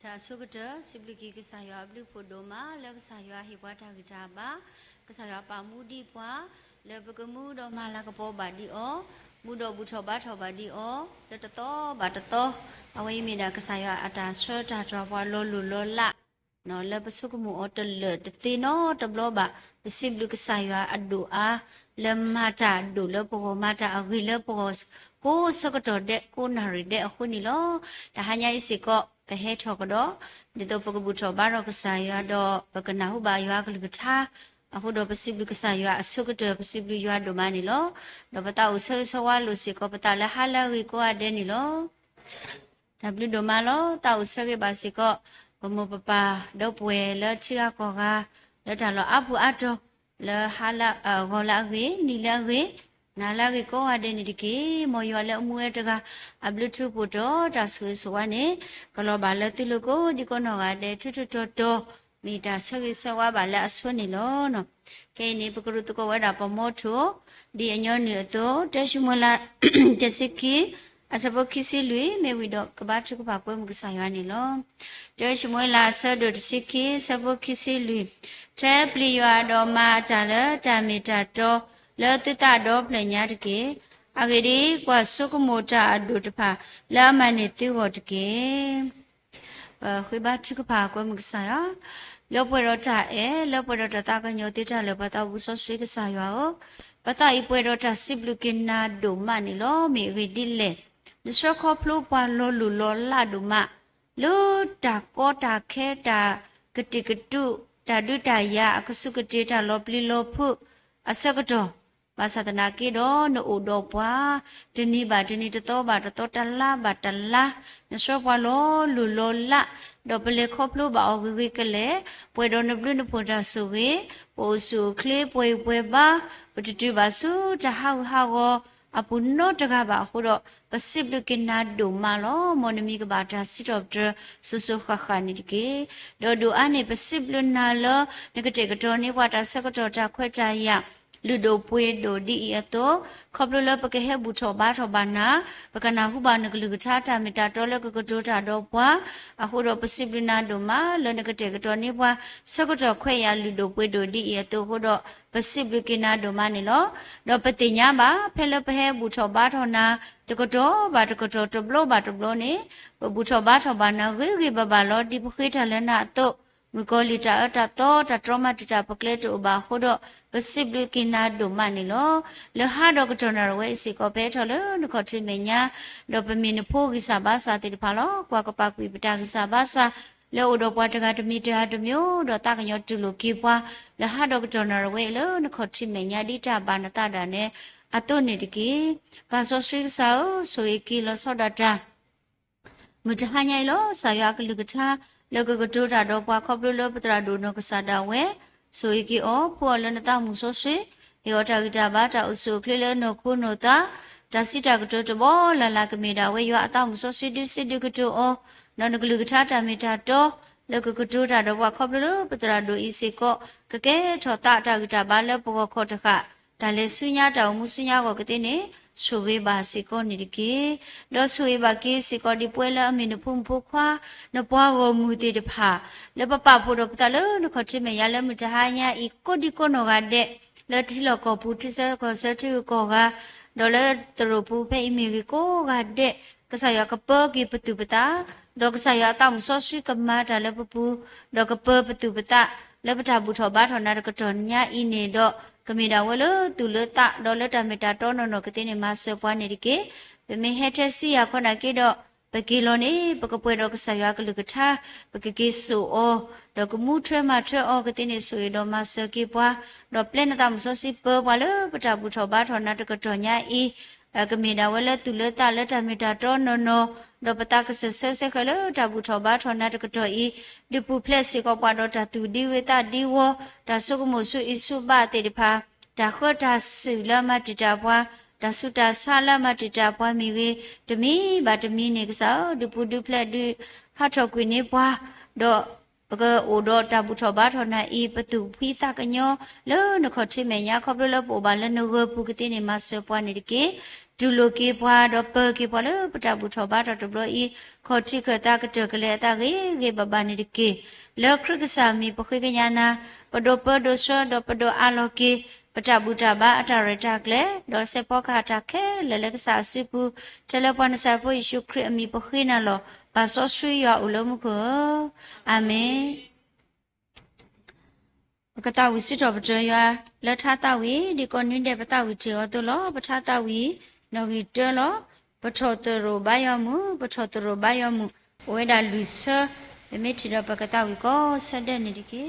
ဒါဆုကတစိပလကီကစားရွာဘလူဖို့ဒိုမာလက်ကစားရွာဟိဘွားတာဂီတာပါကစားရွာပါမူဒီပွားလေပကမှုတော်မာလာကပေါ်ပါဒီအောမူတော်ဘူးထောပါထောပါဒီအောတတတော်ဘာတတော်အဝိမီနာကစားရွာအတာဆွတာတော်ပွားလောလူလောလာနော်လေပစုကမှုအောတလတတိနော်တဘလဘာစိပလကစားရွာအဒူအားလမတာဒူလပေါ်မတာအဂီလပေါ်ကိုစကတော်တဲ့ကိုနာရီတဲ့အခုနီလောတဟညာစီကောပဟဲထောကတော့ဒီတော့ပကဘူးထောဘာတော့ကစားရွာတော့ပကနာဟုဘာရွာကလကထားအခုတော့ပစိပလကစားရွာအစုကတော်ပစိပလရွာဒိုမနီလောတော့ပတာအဆွေဆွာလို့စီကောပတာလဟာလာဝီကိုအတဲ့နီလောဒါဘလူဒိုမလောတာအဆွေကပါစီကောဘမပပါတော့ပွဲလချီကောကလက်တာလောအပူအတော့လဟာလာဂောလာဝီနီလာဝီနာလာကေကိုအတဲ့နီဒီကေမော်ရွာလဲအမွေတကအဘလူထုပို့တော့ဒါဆွေဆွာနေကလောဘာလဲတိလို့ကိုဒီကောနော်ကတဲ့ထွတ်တော့မီတာဆွေဆွာဘာလဲအဆွနေလောနော်ကဲနေပကရုတကောဝဒါပမောထုဒီအညောနေတော့တရှိမလာတစကီအစဘခိစီလူမေဝီတော့ကဘာချုကပါကွဲမှုကစားရနေလောတရှိမလာဆဒတစကီစဘခိစီလူတဲပလီရွာတော်မှာကြလဲဂျာမီတာတော့လောတိတတော်ပလညာတကေအဂရီကွာစုကမိုတာအဒုတဖာလာမနေတိဝတကေခွေဘာချုကပါကွဲမှုကစားရလောပွဲတော့တာလောပွဲတော့တာကညိုတိတလောပတာဘူးဆောဆွေးကစားရအောင်ပတာဤပွဲတော့တာစိပလူကင်နာဒိုမနီလောမေဂီဒီလေဒီစခေါပလိုပွာလောလူလောလာဒိုမလောတာကောတာခဲတာကတိကတုတာဒုတာယအကဆုကတိတာလောပလီလောဖုအစကတော်ဘာသာတနာကေတော့နို့တော့ပွာဒီနီဘာဒီနီတတော်ဘာတတော်တလာဘာတလာနစောပွာလောလူလောလာတော့ပလေခေါပလိုဘာအဝိကလေပွဲတော်နဘလူနဖို့တာဆိုကေပိုစုခလေပွဲပါပတတူပါစုတဟောဟောအပုနောတကဘာခုတော့ပစိပလကနာဒိုမာလောမော်နမီကဘာတာစစ်တော့ဆူဆူခခနိတကေဒေါ်ဒိုအနေပစိပလနာလောနကတေကတော်နေဝတာစကတော်တာခွဲကြရလူဒိုပွေဒိုဒီအတောခေါပလလပကဟေဘူထောဘာထောဘာနာပကနာဟုဘာနကလူကထာတာမီတာတော်လကကတိုတာတော့ပွာအခုတော့ပစိပလနာဒိုမာလနကတေကတော်နေပွာစကတော်ခွဲရလူဒိုပွေဒိုဒီအတောခုတော့ပစိပလကနာဒိုမာနေလောတော့ပတိညာပါဖဲလပဟေဘူထောဘာထောနာတကတော်ဘာတကတော်တဘလောဘာတဘလောနေဘူထောဘာထောဘာနာဂေဂေဘဘာလောဒီပခိထလနာတော့မီကိုလီတာအတာတော့တထရမတီတာပကလက်တူဘာဟိုတော့ပစိပလကနာဒိုမနီလောလဟာတော့ကတော်နရဝဲစီကိုပဲထော်လို့နခေါတိမညာတော့ပမင်းဖိုးကိစားဘာစာတိဖာလောကွာကပကွေပတာကိစားဘာစာလောတော့ပွားတကတမီတာတမျိုးတော့တကညောတူလို့ကေပွားလဟာတော့ကတော်နရဝဲလို့နခေါတိမညာဒီတာဘာနတာတာနဲ့အတုနေတကေဘာဆိုဆွေးဆောဆိုရကီလောဆောဒတာမကြဟညာလောဆာယကလူကထာလောကကတိုတာတော့ပွားခေါပလိုပတရာဒိုနောကစားတာဝဲဆိုရကီအောပေါ်လနတာမှုဆိုဆွေယောတာဂီတာဘာတာအဆုခလေလနောခုနောတာဒါစီတာကတိုတဘောလာလာကမေတာဝဲယောအတောမှုဆိုဆွေဒီစစ်ဒီကတိုအောနောနကလူကထာတာမီတာတော့လောကကတိုတာတော့ပွားခေါပလိုပတရာဒိုဤစေကောကကဲထောတာတာဂီတာဘာလပေါ်ခေါတခဒါလေဆုညာတောင်မှုဆုညာကိုကတဲ့နေဆိုဝေးပါစီကောနေတကေတော့ဆိုဝေးပါကေစီကောဒီပွဲလာအမင်းနဖုန်ဖိုခွာနပွားကိုမူတေတဖာလပပဖို့တော့ပတလို့နခတိမရလမကြဟာညာဤကိုဒီကိုနောကတဲ့လက်တီလောကပူတိစကောစတီကောကဒေါ်လာတရပူဖေးမီကိုကတဲ့ကဆာယကပကေပတုပတာဒေါကဆာယတောင်ဆောဆွေကမာတာလပပူဒေါကပပတုပတာလပတာဘူးထောဘာထောနာကတော်ညာဤနေတော့ကမီတာဝလတူလတာဒေါ်လတာမီတာတော်နော်ကတိနေမဆောပွားနေဒီကေပမေဟက်ထစီယခနာကေတော့ပကီလိုနေပကပွဲတော့ကဆာယကလူကထာပကကေဆူအောဒေါကမှုထွဲမှာထွဲအောကတိနေဆိုရတော့မဆောကေပွားတော့ပလက်နတာမဆောစီပပွားလပတာဘူးထောဘာထောနာတကတော်ညာဤကမီတာဝလတူလတာလတာမီတာတော်နော်တော့ပတာကဆဆဆခလတာဘူးထောဘာထောနာတကတော်ဤဒီပူဖလက်စီကောပွားတော့တာသူဒီဝေတာဒီဝဒါဆုကမှုဆုဣဆုဘတေဒီဖာဒါခောတာဆုလမတိတာပွားဒါဆုတာဆာလမတိတာပွားမိကေတမီဘာတမီနေကစားဒီပူဒုဖလက်ဒီဟာထောကွေနေပွားတော့ပ ပကအိုတော့တဘူထောဘာထောနာဤပတုဖိတကညောလောနခချိမေညာခေါပလပိုဘာလနဝပုကတိနေမဆပွားနေတကေဒူလိုကေပွားတော့ပကေပွားလောပတဘူထောဘာတော်တဘလဤခေါချိခတာကတကလေတာကေဘဘာနေတကေလောခရကစာမီပခိကညာနာပဒပဒဆောဒပဒအလောကေပတဘူတာဘာအတရတာကလေဒေါ်စေပောခါတာခဲလလကစာစုပူတယ်လပန်စာပိုယေရှုခရစ်အမီပခိနာလောဘာသောဆွေရအလုံးမခောအာမင်ကတဝိစစ်တော်ပကြရလက်ထတဝီဒီကွန်နွင်းတဲ့ပတဝီချေောတလောပထတဝီနော်ဂီတလောပထောတရဘယမှုပထောတရဘယမှုဝေဒလူဆမေချီရပကတဝီကိုဆက်တဲ့နေဒီကေ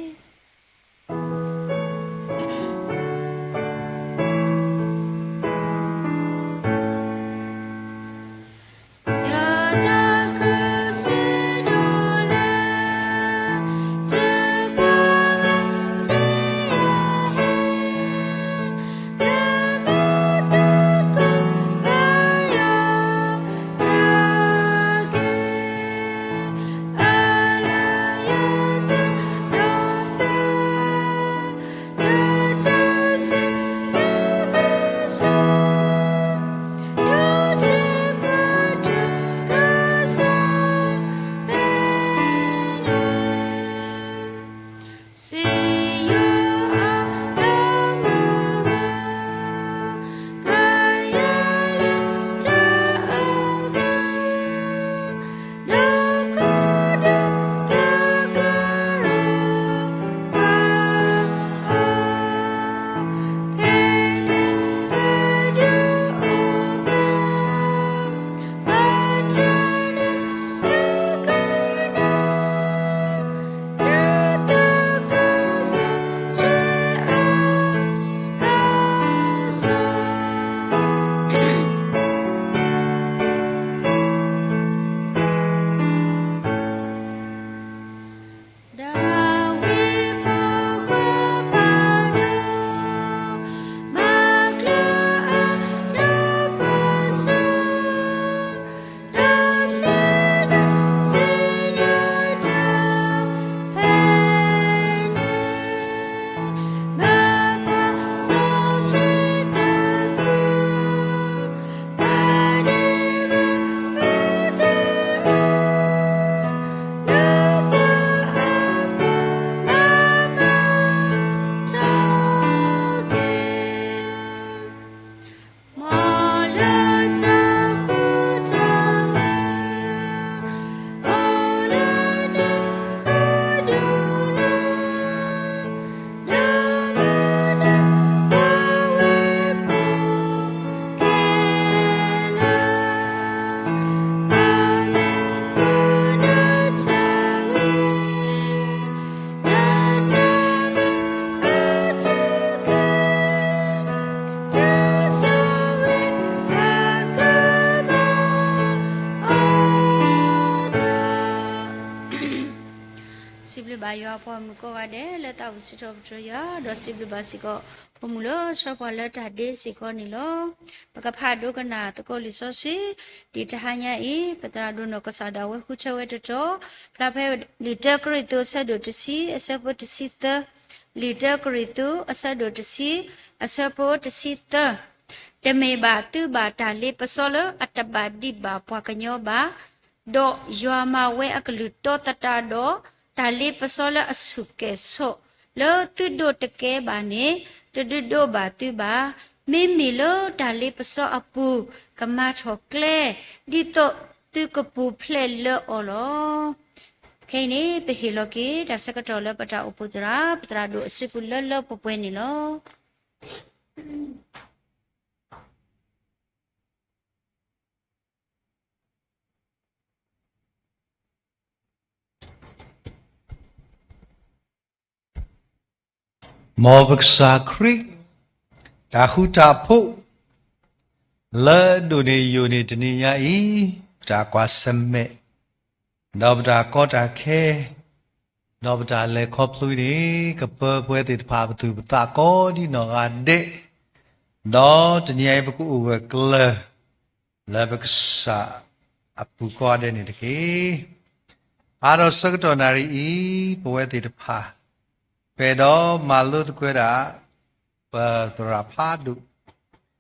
ယောဖောမကောကတဲ့လက်တောက်စစ်တော်ကြရတော့စိဘလဘစီကောဖမှုလို့ဆောပေါ်လက်တာဒေးစီကောနီလောပကဖာဒုကနာတကောလီဆောစီဒီတဟညာဤပတရာဒုနကဆာဒဝဲခုချဝဲတတော်ဖလာဖဲလီတကရီတိုဆဒိုတစီအစပတစီတလီတကရီတိုအစဒိုတစီအစပတစီတတမေဘာတူဘာတာလီပစောလအတဘာဒီဘာပွားကညောဘာဒေါ်ယွာမဝဲအကလူတောတတာဒေါ်တာလီပစောလအစုကဲဆောလောတူဒိုတကဲဘာနေတူဒိုဘာတူဘာမိမီလောတာလီပစောအပူကမချောကလေဒီတော့တူကပူဖလဲလောအော်လောခဲနေပဟီလောကေဒါစကတော်လပတာဥပဒရာပတရာဒိုအစိပူလောလောပပွဲနေလောမောဘကစာခရိတာဟုတာဖို့လဲဒိုနေယိုနေတနေညာဤတာကွာစမဲတော့တာကောတာခဲတော့တာလေခေါပလူဒီကပပွဲတိဖာပသူပတာကောဒီနော်ကတဲ့တော့တနေပကူဝကလလဲဘကစာအပူကောတဲ့နေတကေ Aro Sakatonari E. Poeti Pa. Pedo Malut Queda Patrapadu.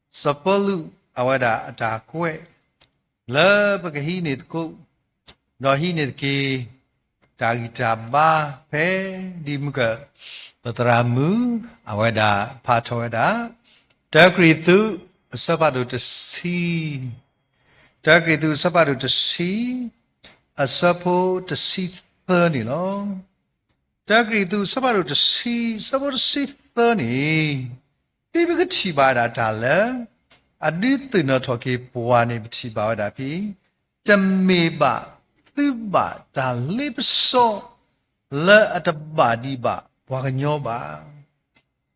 Sapolu Awada Atakwe. Love Bakahini Cook. No he need key. Tagitaba Pe Dimka. Patramu Awada Patoeda. Dagritu Sabadu to see. Dagritu Sabadu to see. A supple to see 30 long. Dagritu Sabadu to see. Sabadu to see 30. People could see by that dollar. I did not talk one empty about that be. Jameba, Thuba, the lip so. Le at the body ba. Waganyoba.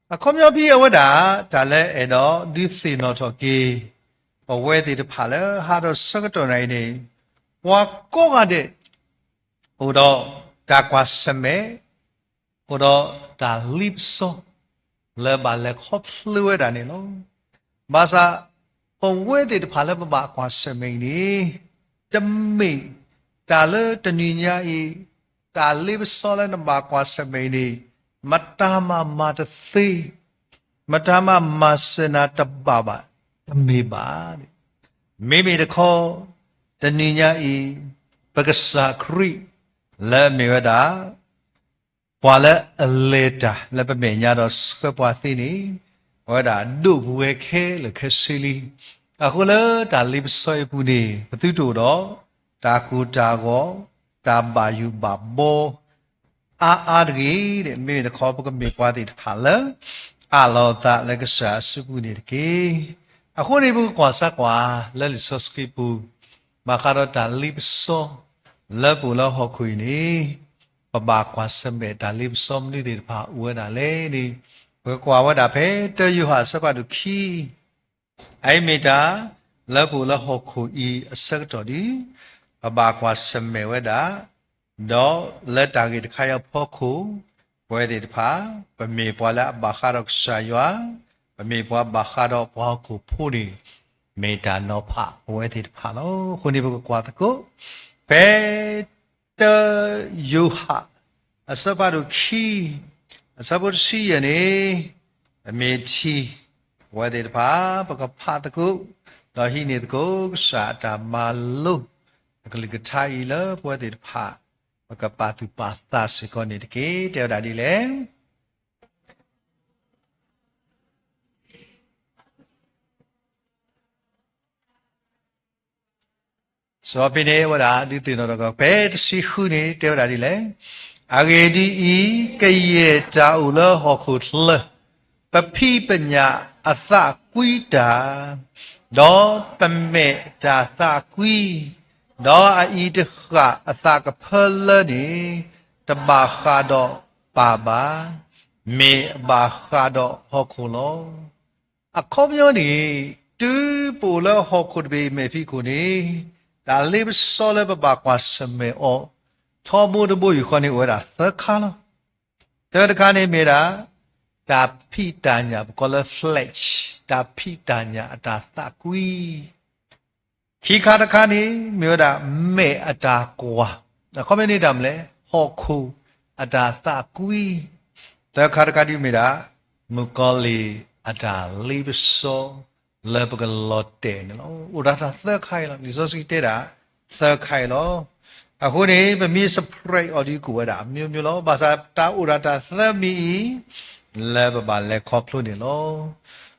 A come your be over that. Tale edo. This thing not okay. Or where did the pala had a secretary? What go at it? Odo, that was some Odo, the lip so. Le ba le hop fluid and you know. Basa, or where did the pala back was some the me. Tale, the ninya e. The lip solid and back was some Matama mata thi. Matama masenata baba. The me bad. Maybe the call. The ninya e. Bagasa cree. Le mirada. Wala later. Le bemenya do skepathini. Wada do weke le kesili. Akula da lip soy puni. Patudo do. Taku tago. Tabayu babo. Adri, maybe the corporate may body pala. I love that like a sass wounded key. A holy book was a qua, let it so skipu. Macarota lips so. Labula hoquini. Baba was some bed that lives some needed part when a lady. Work what I pay, tell you has about the key. I made a labula hoqui a secretary. Baba was some meweda. Do let target kaya poku, where did pa, but me pola bakharok saywa, but me poa bakharo poku puri, meta no pa, where did palo, hunibu quataco, pe the yuha, a sabaru key, a sabur see any, a me tea, where did pa, baka pataco, do he need go, sata malu, a click tailor, where did pa. Makapatu pasta second ke teo dadi le so pine wada di tino ko pe si khu ni teo dadi le age di I ke ye cha u lo ho khu le pa phi panya atha quy ta do pamme cha tha quy do a I de kha atha ka phal ni ta ba kha do pa ba me ba kha do ho khu lo a khom yo ni tu pu lo ho khu be me phi ku ni da le so le ba kwa sme o tho bo de bo yu kho ni wa da tha kha lo de kha ni me da da phi ta nya ko le flesh da phi ta nya da ta quy Kika the cani, Muda me at a qua. The comedy damle, Hoku, at a thakui. The Karakadi Mida, Mukoli, at a live so, Lebagal lotte, Urata third highland, Isositeda, third hilo. A honey, but me spray or you could have Mumulo, Basa ta Urata third me, Lebaba le coplunilo.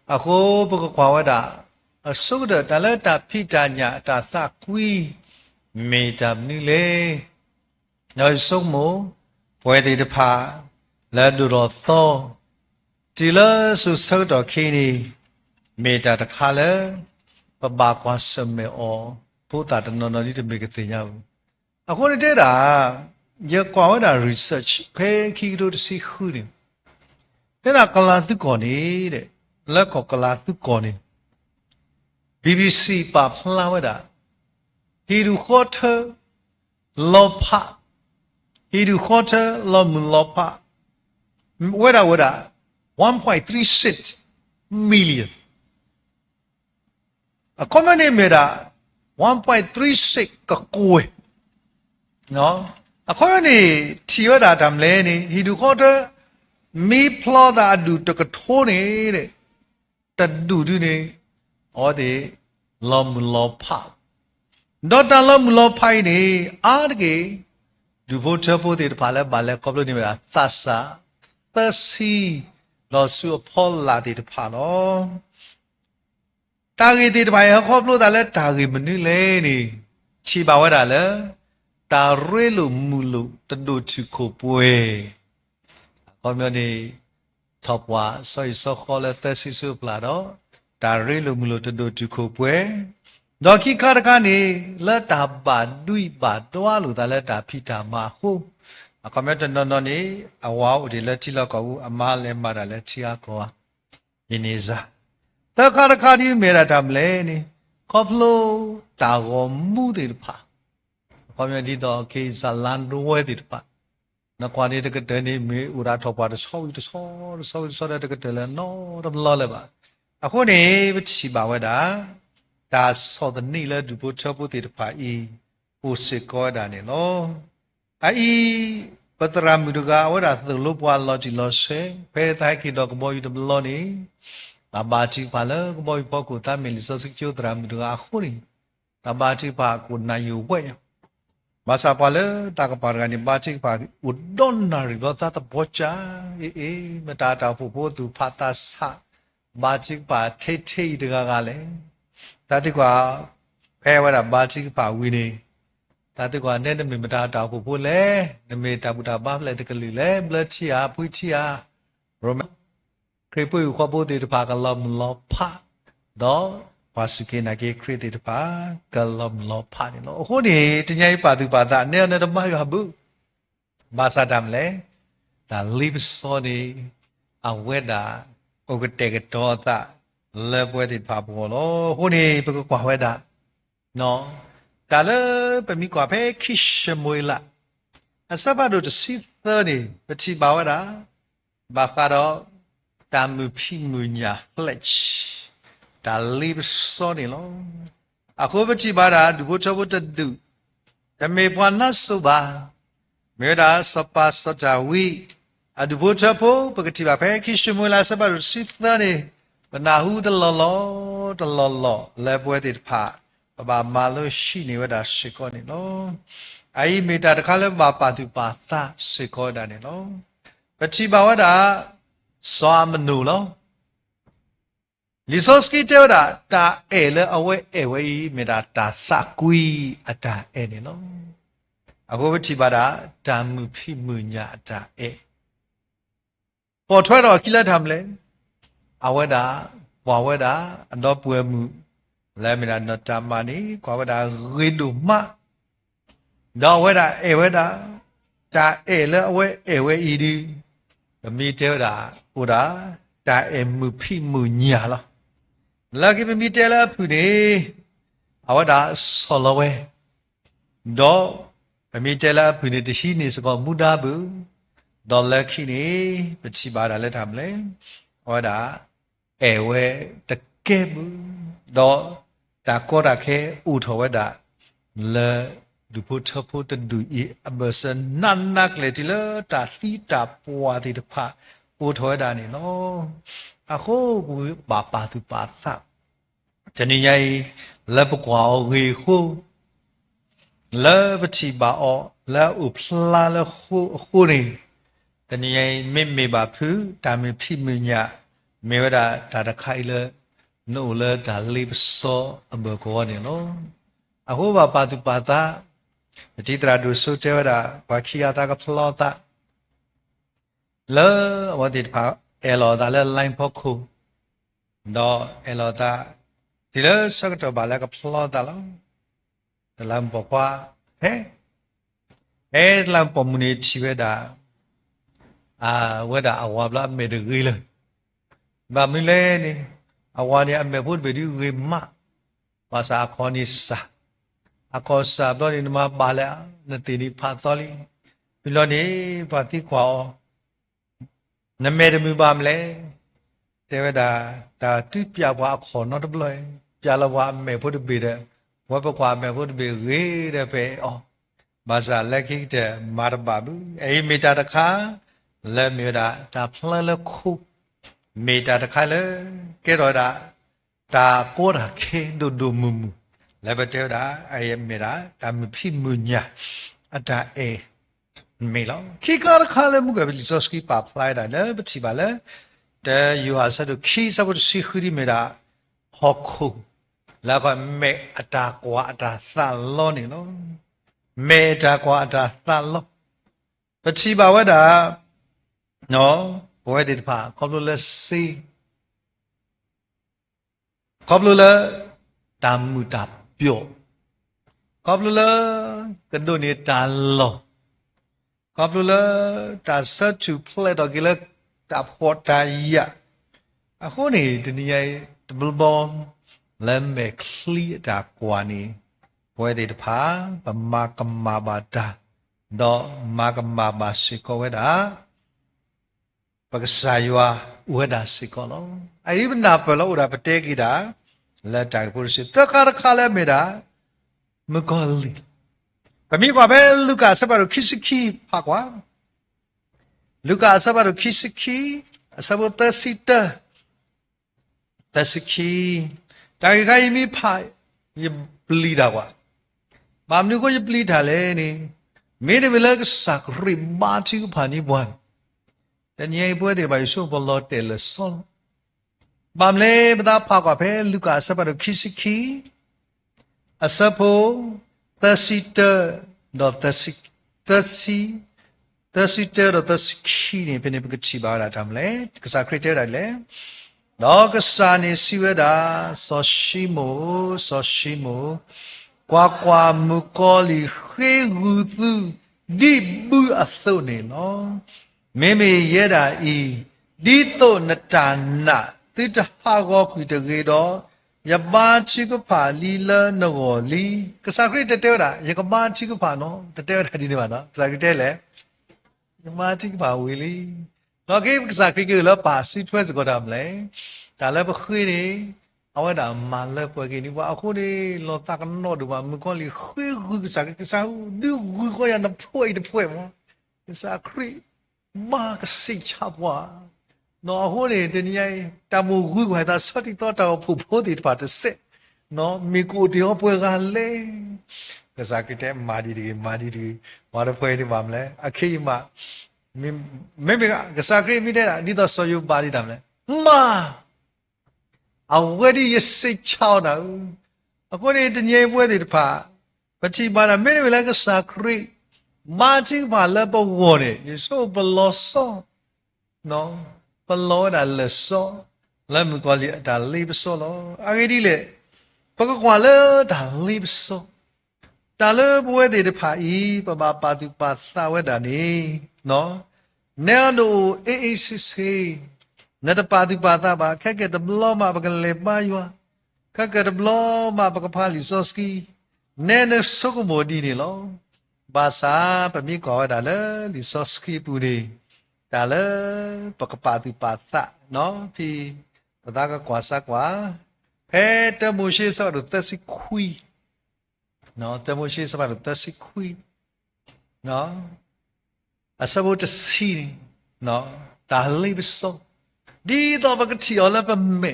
A ho Bukawada. A soda talata pitanya ta tha quy me tam ni le no so mo pwe de pa la du ro tho ti la su so do khi ni me ta ta kha le ba ba kwa sam me o pho ta ta no no ni de me ke tin nya bu a ko de da ye kwa wa da research phe khi do si khu ni te da kala tu ko ni de la ko kala tu ko ni BBC pa plawada hiru khota lopa hiru khota lopa wada 1.36 million a common mera 1.36 ka koi no အခုနေချီရတာတမ်းလဲနေဟီဒူခေါ်တဲ့မီဖလောတာဒူတကထိုးနေတဲ့တဒူဒူနေဩဒီလောမလောဖာဒေါ်တာလောမလောဖိုင်နေအားတကေဒူဖို့ချဖို့တဲ့ဘာလဲဘာလဲကောပလို့နေမလားသတ်စာသစီလောဆူဖောလာတဲ့ဖာနော်တာဂီတဲ့ဘာခေါပလို့တာလဲတာဂီမနည်းလဲနေချီပါဝဲတာလဲတာရဲလို့မူလို့တဒူချီကိုပွဲကောမျိုးနေထောက်ဝါဆိုရဆောခေါ်လဲသစီဆူပလာတော့တာရဲလို့မူလို့တဒူချီကိုပွဲဒေါ်ခိခါတကနေလက်တာပါဒွိပါတွားလို့ဒါလက်တာဖိတာမဟုတ်အကမတနော်နေအဝါဦးဒီလက်တိလောက်ကောအမလဲမတာလက်ချီအကောယင်းနေစားတခါတခါဒီမေရတာမလဲနေခေါပလို့တာကောမှုတယ်ဖာခေါမြဒီတော့ခေဇလန်ဒဝဲတယ်ဖာနကွာနေတကတဲ့နေမေဥရာထောပါတော့ဆောတဲ့တကတဲ့လဲနော်တော့လောလဲပါအခုနေချီပါဝဲတာဒါဆောတဲ့နေလဲဒူဖို့ချဖို့တဲ့ဖာဤပိုစစ်ကောတာနေနော်အိပတရာမူဒကဝရသလုပွာလောဂျီလောဆေဖဲတိုင်ကိတော့ကဘောယူတဘလောနေတဘာချီပါလကဘောယူပေါကိုတာမီလီစောစစ်ချိုတရာမူဒကအခုနေတဘာချီပါကိုနိုင်ယူဝဲဘာသာပါလတာကပါရကနေဘာချီပါဥဒွန်နာရီဘောတာတဘောချာအေးမတာတာဖို့ဖို့သူဖာတာဆာဘာချီပါထိထိတကကလည်းတတိကွာဖဲဝရဘာချီပါဝီနေဒါတကွာနဲ့နမေမတာတောက်ဖို့လေနမေတာပူတာဘာလဲတကလေးလေဘလချီယာပွိချီယာရိုမခရိပွိခေါ်ဖို့တဲ့ပါကလမ်လောဖာတော့ဘာစကေနာကေခရတဲ့ပါကလမ်လောဖာနေလို့အခုဒီတညိုင်းပါသူပါတာနဲ့နဲ့တမရဘူးဘာသာတမ်းလေဒါ live sorry အဝဲတာဥကတေကတော့တာလေပွဲတဲ့ပါဘောလို့ခုနေဘကကွာဝဲတာနော်ဒါလည်းပမီကွာဖဲခိရှမွေလာအစပါတို့စီသနေပတိပါဝတာဘာခါတော့တာမူဖိမူညာ flesh ဒါ live so နေလို့အခုပတိပါတာဒုဘချဘတဒုတမေပွားနဆုပါမေဒါစပါစကြဝီအဒုဘချဖိုပကတိပါဖဲခိရှမွေလာစပါတို့စီသနေဘနာဟုတလောလောလဲပွဲတဲ့ဖာဘာမာလို့ရှိနေဝတာရှိကောနေနော်အိုင်မီတာတခါလဲဘာပါသူပါသရှိကောတာနေနော်ပတိဘာဝတာစွာမနုလောလီဆိုစကီတဲဝတာတာအဲလဲအဝဲအဲဝဲမီတာတာသကွီအတာအဲနေနော်အခုပတိဘာတာဓမ္မဖိမညာအတာအဲပေါ်ထွက်တော့ကိလထမ်းလဲအဝဲတာဘွာဝဲတာအတော့ပွဲမှုလဲမီနာနတမနီကွာဝဒါရီဒူမတော့ဝဲတာအဲဝဲတာတာအဲလဲအဝဲအဲဝဲဤဒီမီတဲတာဟိုတာတာအဲမူဖိမူညာလားလာကိမီတဲလာဖူနေအဝဒါဆောလဝဲတော့မီတဲလာဖူနေတရှိနေစကောမူဒါဘူးတော့လက်ခိနေပချိပါတာလက်ထမလဲအဝဒါအဲဝဲတကဲဘူးတော့တာကောတာခဲဥထောဝဒလေဒုဖို့ချဖို့တဒူဤအဘစနန်နကလေတီလတာသီတာပွားတိတဖာဥထောဝဒနေနော်အခုဘူဘာပါသူပါသတနည်းရိုင်လေပကွာရေခုလေပတိပါအောလေဥဖလာလေခုနေတနည်းရိုင်မေပါဖူတာမေဖိမညာမေဝဒတာတခိုင်လေနိုလေဒါလိပစောအဘကောနေနော်အခုဘာပါသူပါတာအတိတရာဒုဆုတေဝဒဘာခိယတာကဖလောတာလေဝတိဖာအဲလောဒါလေလိုင်းဖို့ခုတော့အဲလောတာဒီလေစကတော့ဘာလဲကဖလောတာလောဒလမ်ပပွားဟဲအဲလမ်ပမူနေချီဝဒဝဒအဝါဘလာမေဒဂီလေဘာမီလဲနေအဝါနေအမေဖို့ဘေဒီရေမဘာသာခေါနိစာအကောစာတော့ဒီမှာပါလဲနတိဒီဖာတော်လီပြီးတော့နေပါတိခွာနမေရမူပါမလဲတေဝဒါဒါတိပြဘွားခေါ်တော့တဘလဲပြလာဘွားအမေဖို့ဘေတဲ့ဝဘခွာအမေဖို့ဘေရေတဲ့ပဲအော် ဘာသာလက်ခိတဲ့မာရဘာဘူးအေးမေတ္တာတခါလက်မြေတာဒါဖလလခုမေတ္တာတခါလေကဲတော့ဒါကိုရာခဲဒုမူမူလက်ဘတဲဒါအေးမေတာဒါမဖြစ်မညာအတာအေမေလောခိကာခါလေမူကဘလီစောစကီပါဖလိုက်တာလေပတိပါလေတဲ့ယူဟာဆတ်ခိစဘတ်စီခရီမေတာဟောခုလာကမေအတာကွာအတာသလောနေလောမေတာကွာအတာသလောပတိပါဝဒနော်ဘဝတိတဖာကောဘလလစီကောဘလလတာမူတာပြောကောဘလလကဒိုနေတာလောကောဘလလတာဆတ်တူဖလက်တော့ကလတာဖော်တာရအခုနေဒီနေရာဒဘလဘောလမ်းမဲ့ခလီတာကွာနေဘဝတိတဖာပမာကမာဘာတာတော့မာကမာဘာစီကောဝဒါပက္ကစာယဝဝဒါစီကောလောအိဗနာပလောဒါပတေကိတာလက်တိုင်ပုရိတခါခါလဲမေတာမကောလီပမိကွာပဲလူကာစပါရခိစခိဖာကွာလူကာစပါရခိစခိအစဘတစီတစခိတာဂိခိုင်မိဖာယပလီတာကွာဘာမနုကိုယပလီထားလဲနေမေဒဝလကစကရိမာတီဖာနီဘွမ်တညေပွဲတယ်ဘာရှုဘလောတယ်လဆောဘာမလဲပဒါဖာကွာပဲလူကာစပါရခိစခိအစဖိုသစီတတော့သစီတော့သစီခီနေပြနေပကချီပါတာတမ်းလေကစားခရစ်တဲတယ်လေတော့ကစားနေစီဝဒါဆောရှိမိုကွာမူကောလီခေဂူသူဒီဘူးအစုံနေနော်မေမေရဲတာဤဒီတော့နတာနာတိတဟာကောခွေတကေတော့ယပါချိကဖာလီလနောလီကစားခရတဲတာယကပါချိကဖာနော်တဲတာဒီနေပါနော်ကစားခရတဲလေယမာချိကဖာဝီလီတော့ကေကစားခရကလပါစီထွဲစကောတာမလဲဒါလည်းပခွေနေအဝဒမာလပွဲကိနေပါအခုနေလောတာကနောဒဘာမကောလီခွေကစားကစားဒီခွေကိုရနဖွဲ့မကစားခရမာကစိချပွားနော်ဟိုနေတနည်းတမူခွေခွာတာစတိတော့တော့ဖို့ဒီပါတဲ့စစ်နော်မီကိုတောပွဲကလေကစားကတဲ့မာဒီဘာရဖွဲဒီမှာမလဲအခီမမေမေကစားခရမိတဲ့ဒီတော့ဆောယူပါရီတယ်မလဲမာအဝဒီရစိတ်ချောင်းတော့အခုနေတညေပွဲတွေတဖာပချိပါရမေလည်းကစားခရီမာချင်းပါလပဝော်နေယေဆိုဘလောဆောနော်ဘလောဒါလဆောလမ်ကောလီဒါလီဘဆောလောအဂေဒီလေပကကွာလေဒါလီဘဆောဒါလေပွဲတွေတဖာဤပပပါတုပါသာဝဒနေနော်နဲနိုအေးစစ်စေနတပါတိပါတာပါခက်ကဲတဘလောမပကလေပါယွာခက်ကဲတဘလောမပကဖာလီစောစကီနဲနဆုကမောဒီနေလောဘာသာပမိကောဒါလေလီစောစကီပူဒီဒါလေပကပါတိပါတာနော်ဖီပဒါကကွာစကွာဖဲတမိုရှိဆောဒသက်စီခွီနော်တမိုရှိဆောဒသက်စီခွီနော်အစဘတ်စီနော်ဒါလေးပစောဒီတော့ဘကချီော်လည်းပမေ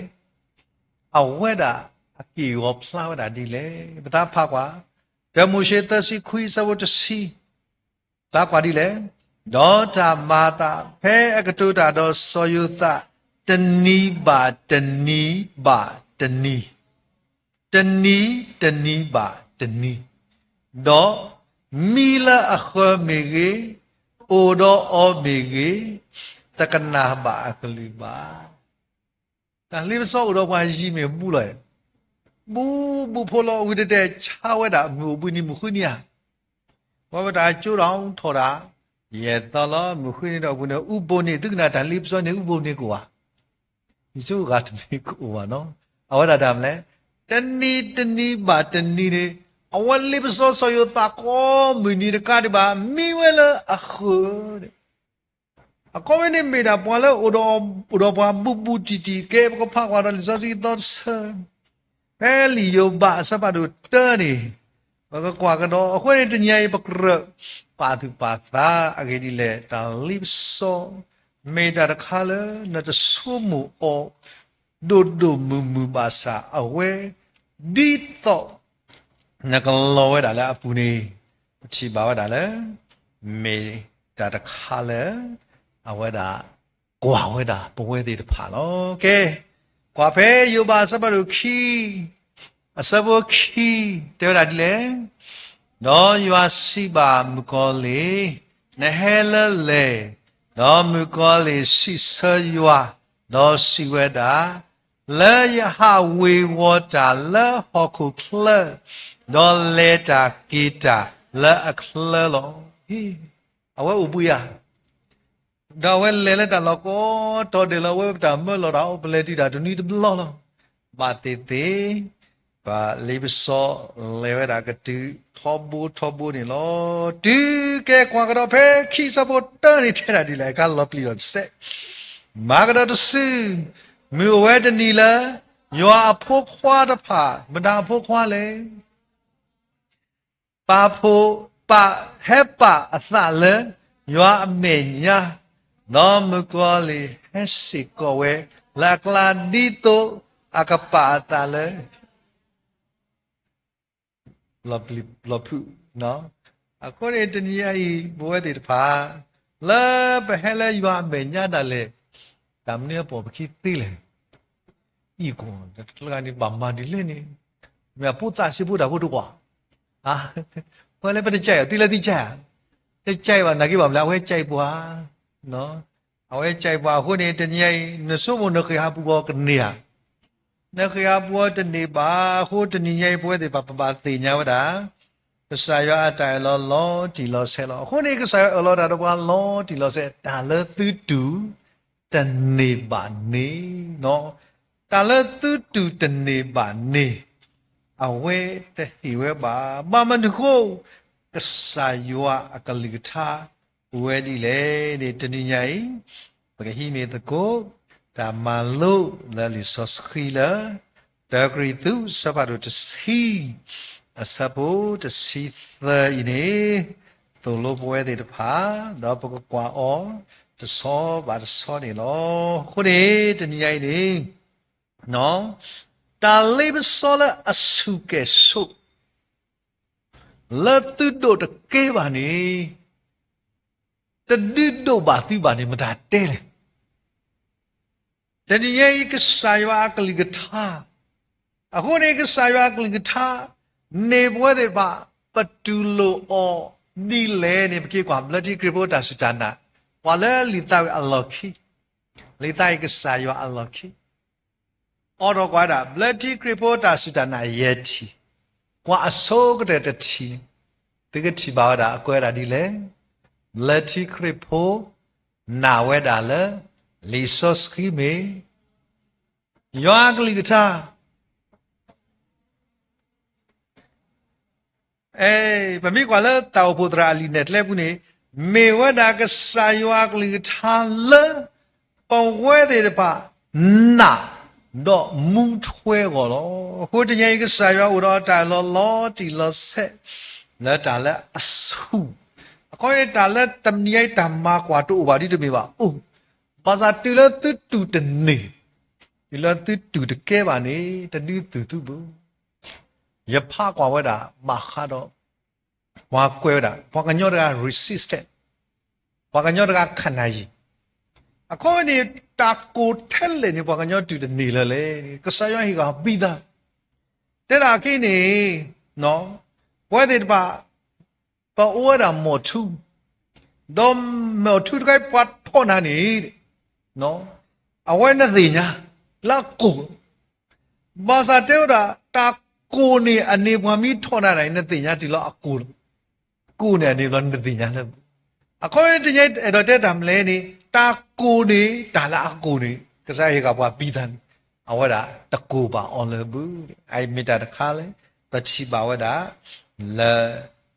အဝဲတာအကီဝဖလာဝတာဒီလေပတာဖာကွာဓမ္မရှိသစီခွီစဝတစီတာကွာဒီလေဒေါတာမာတာဖဲအကတုတာတော့ဆောယုသတနီဘာတနီဒေါမီလာအခမေကေအိုဒေါအောမေကေတကနာဘာကလီဘာဒါလေးမစောတော့ဘာရှိမေဘူးလေဘူဖိုလောဝိတဲ့ချာဝဲတာမူဘူးနီမခွနီယာဘာဝတာကျိုးတော်ထော်တာရဲ့တော်လောမခွနီတော့ဘူးနေဥပုံနေတုကနာဒါလေးစောနေဥပုံနေကိုပါဒီစုကတနေကိုပါနော်အဝဒတာမလဲတနီဘာတနီနေအဝလေးပစောဆောယတာကောမီနီတကားဒီပါမီဝဲလအခုအကောမနေမေတာပွာလဲအိုတော်ပွားပူတီကဲပကဖာကွာတော့စစီတော့ဆဲဖဲလီယောဘာစပါတို့တဲနေပ Baka kwa ka do ako ni tanyai bakra patu pata agedi le ta lipso me da khala na ta sumu o do mu basa awe di to na ka lo da la apu ni chi ba wa da le me da khala awe da kwa we da pwe de pha lo ke kwa phe yu ba sa ba ru khi asabo khi te da di le no you are siba mukole nehela le no mukole si sa you are no si weda le ya ha we water le hoku kle no leta kita le akle lo hi awe ubuya da we le ta lo ko to de lo we ta mo lo da o ble ti da ni de lo lo ba te ba le so le we da ka tu thobu ni lo tu ke kwa ka do phe khi sa bo ta ni the da di la ka lo pli lo se ma ka do su mu we de ni la yo a pho khwa da pha ma da pho khwa le pa pho pa he pa a sa le yo a me nya no mu ko le he si ko we la kla di to akapa ta le lo pu no ako ne tanya I bo de pha la ba he la yo a me nya da le tam ne po ki ti le I ko la ni ba ma di le ni me pu ta si pu da pu du kwa ah po le ba de chai ti le ti chai de chai ba na ki ba la we chai bwa no awe chai bwa ko ne tanya ne so mo ne kha pu bo ka ne ya ne kha pu de ne ba ko de ni nyai bo de ba ti nya wa da sa yo a tai lo ti lo se lo ko ne ka sa yo lo da do ba lo ti lo se da le tu tu ta ne ba ne no ta le tu tu ta ne ba ne awe te hi we ba ma nu ko ka sa yo a ka li tha we di le ni te ni nyai ba hi ne ta ko ta ma lo la li so khi la da gri tu sa ba do to si asapo to si the ini to lo boy de pha da ba ko kwa o to so ba to so ni lo ko de te ni ai ni no ta le ba so la asu ke so la tu do to ke ba ni te di do ba ti ba ni ma da te le te ni ai ke sa yo a ka li ga tha a ko ne ke sa yo a ka li ga tha ne bwe de ba patulo o ni le ne ke kwa bloody kripo ta su jana wa le li ta alokhi li ta ke sa yo alokhi o do kwa da bloody kripo ta su jana ye thi kwa aso ke de thi de ke thi ba da kwa da di le bloody kripo na we da le li so ski me yo agli ta ba mi kwa la ta o podra ali net le bu ne me wa da ka sa yo agli ta le pa we de pa na do mu thwe go lo ho de nyai ka sa yo u do ta lo ti lo se la ta la asu ko ye ta la tam nyai tam ma kwa to ba di de me ba o ba sa ti la tu de ne ti la tu de ke ba ne ta ni tu bu ya pha kwa wa da ba kha do wa kwe da wa ka nyo da resistant wa ka nyo da khan na yi a ko ni ta ko thel le ni wa ka nyo tu de ni le le ka sa yo hi ga bi da te da ki ni no wa de ba o da mo tu do mo tu ga pa tho na ni no a wa na de nya la ko ba sa te da taကိုနေအနေပွားမိထောနာတိုင်းနဲ့တင်ညာဒီလောက်အကိုနေအနေလို့တင်ညာလဲအခုတင်ညာအဲ့တော့တဲ့တမ်းလဲနေတာကိုနေတာလာအကိုနေကစားရေကပွားပြီးသားအဝဒတကူပါ on le bu အဲ့မိတာတခါလဲပချီပါဝဒလဲ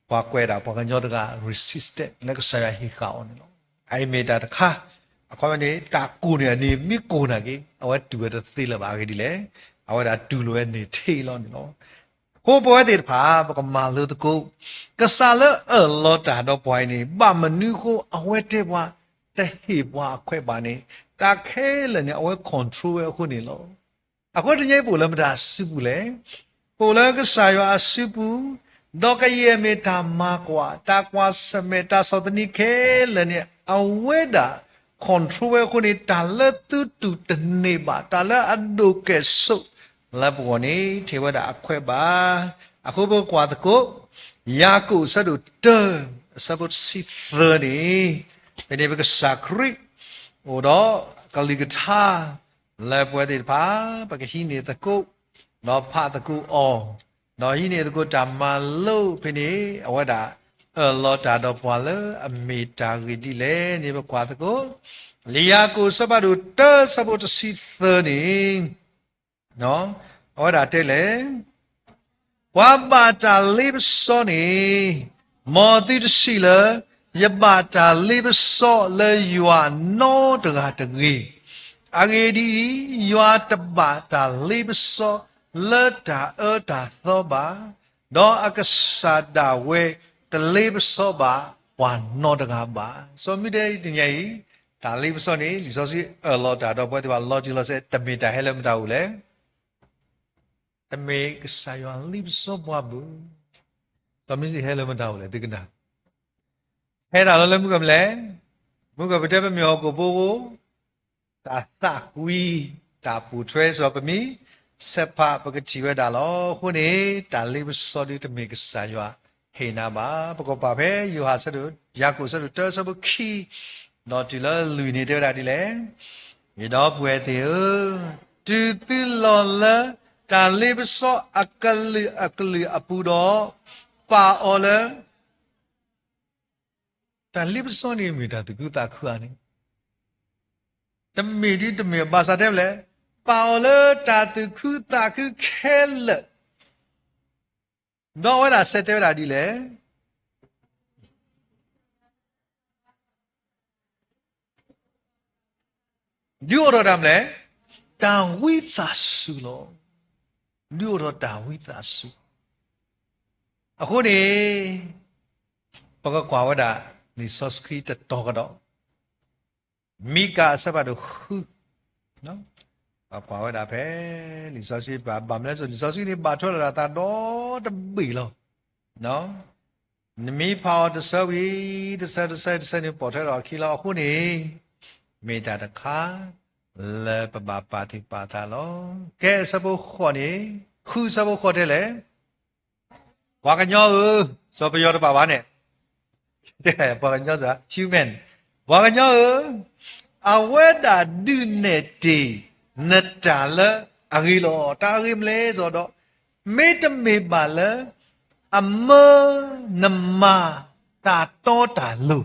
ပွားကွဲတာပွားကညောတက resistant နဲ့ကစားရေက on လို့အဲ့မိတာတခါအခုနေတာကိုနေအနေမိကိုနာကေအဝတူရတဲ့သိလပါကေဒီလဲအဝဒတူလိုရဲ့နေထေးလို့နော် ကိုပွဲတဲ့ဖာပကမာလို့တကူကစားလလောတာတော့ပွိုင်းနေဘာမနူကိုအဝဲတဲ့ဘွားတဟိဘွားခွဲပါနေတာခဲလည်းနေအဝဲ control အခုနေလို့အခုတညိပူလည်းမတာစုဘူးလေပူလည်းကစားရအစုဘူးတော့ကရဲ့မေတာမာကွာတာကွာစမေတာစောတနိခဲလည်းနေအဝဲတာ control အခုနေတာလက်တူတနေပါတာလက်အဒုကဲဆုလက်ပေါ်နေထေဝဒအခွဲပါအခုဘကွာတကိုယာကုဆဒုတစဘုတ်စီသနီဘယ်နေဘကစခရိဟိုတော့ကလီကထာလက်ပွဲတဲ့ပါပကဟိနေတကုတော့ဖတကုအောတော့ဟိနေတကုတမလို့ဖိနေအဝဒလောတာတော့ပွာလအမီတာဂီဒီလေနေဘကွာတကိုလီယာကုစဘဒုတစဘုတ်စီသနီနော်ဟောတာတဲ့လေဝါပါတာလိပစောနေမောတိတရှိလယပါတာလိပစောလေယွာနောတကတကြီးအဂေဒီယွာတပါတာလိပစောလတာအတာသောပါဒေါအကဆာဒဝေတလိပစောပါဝါနောတကပါဆိုမိတဲ့တညကြီးဒါလိပစောနေလီစောစီအလောတာတော့ဘယ်တော့လောဂျီလောစေတမီတာဟဲလမတာဘူးလေတမေကစားရလိပစောဘွားဘူးတမီစီဟဲလမတာဘူးလေဒီကနာဟဲတာလည်းမှုကမလဲမှုကဘတဲ့ပမျောကိုပိုးကိုတာတာကွီတာပူထွဲဆိုပမီဆက်ဖပကတိဝဲတာလောခုနေတာလိပစောဒီတမေကစားရဟေနာပါပကောပါပဲယူဟာဆဒုယာကုဆဒုတောဆဘခီနော်တီလာလူနေတဲ့တာဒီလေဒီတော့ပွဲတေတူတိလောလာတာလိပစောအကလီအပူတော့ပါအော်လေတာလိပစောနေမိတာတကူတာခွာနေတမေဒီတမေဘာသာတယ်လေပါအော်လေတာတကူတာခုခဲလေတော့ဝရဆက်တဲ့တာဒီလေဒီအော်တော်တမ်းလေတာဝိသဆုလောဒီတော့တာဝိသဆုအခုနေပကကွာဝဒနိစောစခရီတတော်ကတော့မိကာစဘတို့ဟုနော်ကွာဝဒပဲနိစောစီဘာမလဲဆိုနိစောစီနေပါထွက်လာတာတော့တပီလောနော်နမီဖောတဆဝီတဆနေပေါ်ထဲတော့ခီလောအခုနေမေတာတခါလေပပပါတိပါတာလောကဲစဘခေါ်နေခုစဘခေါ်တယ်လေဝါကညောဆိုပြောတော့ပါနဲ့တဲ့ဝါကညောဆိုတာ human ဝါကညောအဝဲတာဒုနဲ့တီနတာလအဂီလောတာဂိမလဲဆိုတော့မေတ္တမေပါလအမနမတာတောတာလူ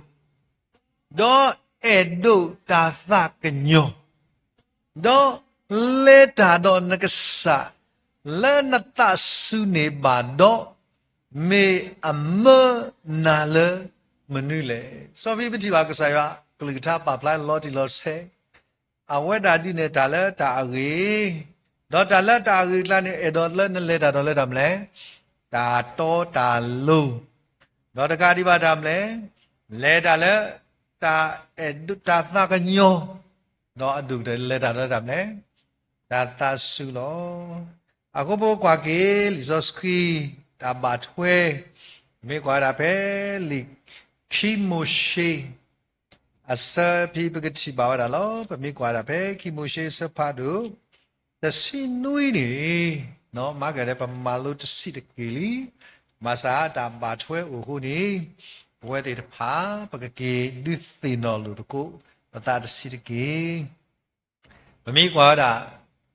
တော့အဲ့ဒုတာသကညောတော့လေတာတော့နကဆာလဲနတဆုနေပါတော့မေအမနာလမနုလေစောပိပတိပါကဆာယကလိထာပါပလိုင်းလော်တီလော်ဆေအဝဲတာဒီနေတာလဲတာရီတော့တာလက်တာရီလာနေအဲ့တော့လဲနလဲတာတော့လဲတာမလဲတာတောတာလုံးတော့တကားဒီပါတာမလဲလဲတာလဲတာအဲ့ဒုတာသကညောတော့အဒုတယ်လဲတာတော့တာမလဲတာသဆုလောအခုဘောကွာကေလီဇောစခီတာဘတ်ဝဲမေကွာတာပဲလီခီမိုရှိအစဖိပကတိပါဝဒါလောပမေကွာတာပဲခီမိုရှိစဖာဒုတစီနွီနေနော်မကရဲပမာလုတစီတကီလီမဆာတာဘတ်ဝဲအိုခုနေဘဝတဲ့ဖာပကကေဒစ်သိနော်လူတကိုပတာတစီတကေပမေကွာတာ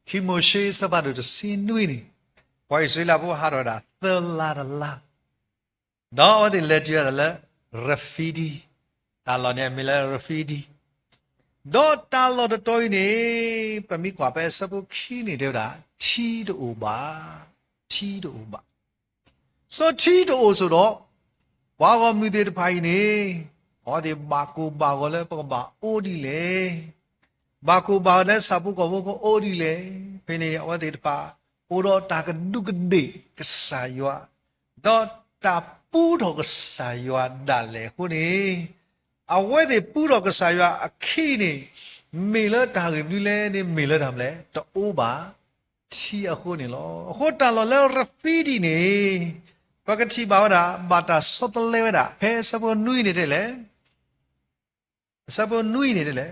ခီမိုရှိစဖာဒုတစီနွီနေဘွိုင်ဆွေလာဖို့ဟာတော့တာသလာလာတော့အဲ့ဒီလက်ရလာရဖီဒီတာလောနဲ့မီလာရဖီဒီတော့တာလောတော်နေပမိကွာပဲစပုခီနေတဲ့တာထီတူပါထီတူပါဆိုထီတူဆိုတော့ဝါကမီတဲ့တဖိုင်နေဟောဒီဘာကိုဘာကလည်းပကဘာအိုဒီလေဘာကိုဘာလည်းစပုကဘကိုအိုဒီလေဖိနေဝတဲ့တပါ oro ta ka du ka de ka saywa do ta pu do ka saywa da le hu ni awe de pu do ka saywa akhi ni me la da ge blu le ni me la dam le to o ba chi a hu ni lo ho ta lo le rafidi ni ba ka chi ba da ba ta so to le da phe sa bo nui ni de le sa bo nui ni de le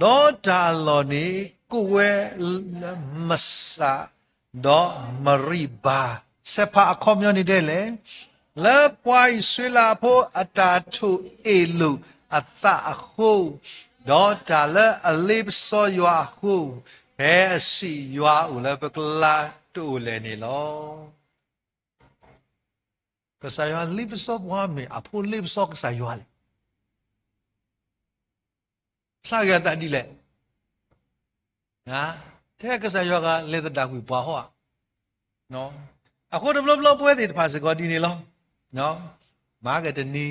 do ta lo ni ku we masa do mariba sepa akomyo ni de le le pwai swila pho atatu elu atha akhu do ta le alip so ywa hu be si ywa u le bakla tu le ni lo ka sa ywa lip so bwa me apho lip so ka sa ywa le sa ya ta di le ha te ka sa ywa ka le ta ku bwa ho no akho de blo blo pwe de pha se ko di ni lo no ma ga de ni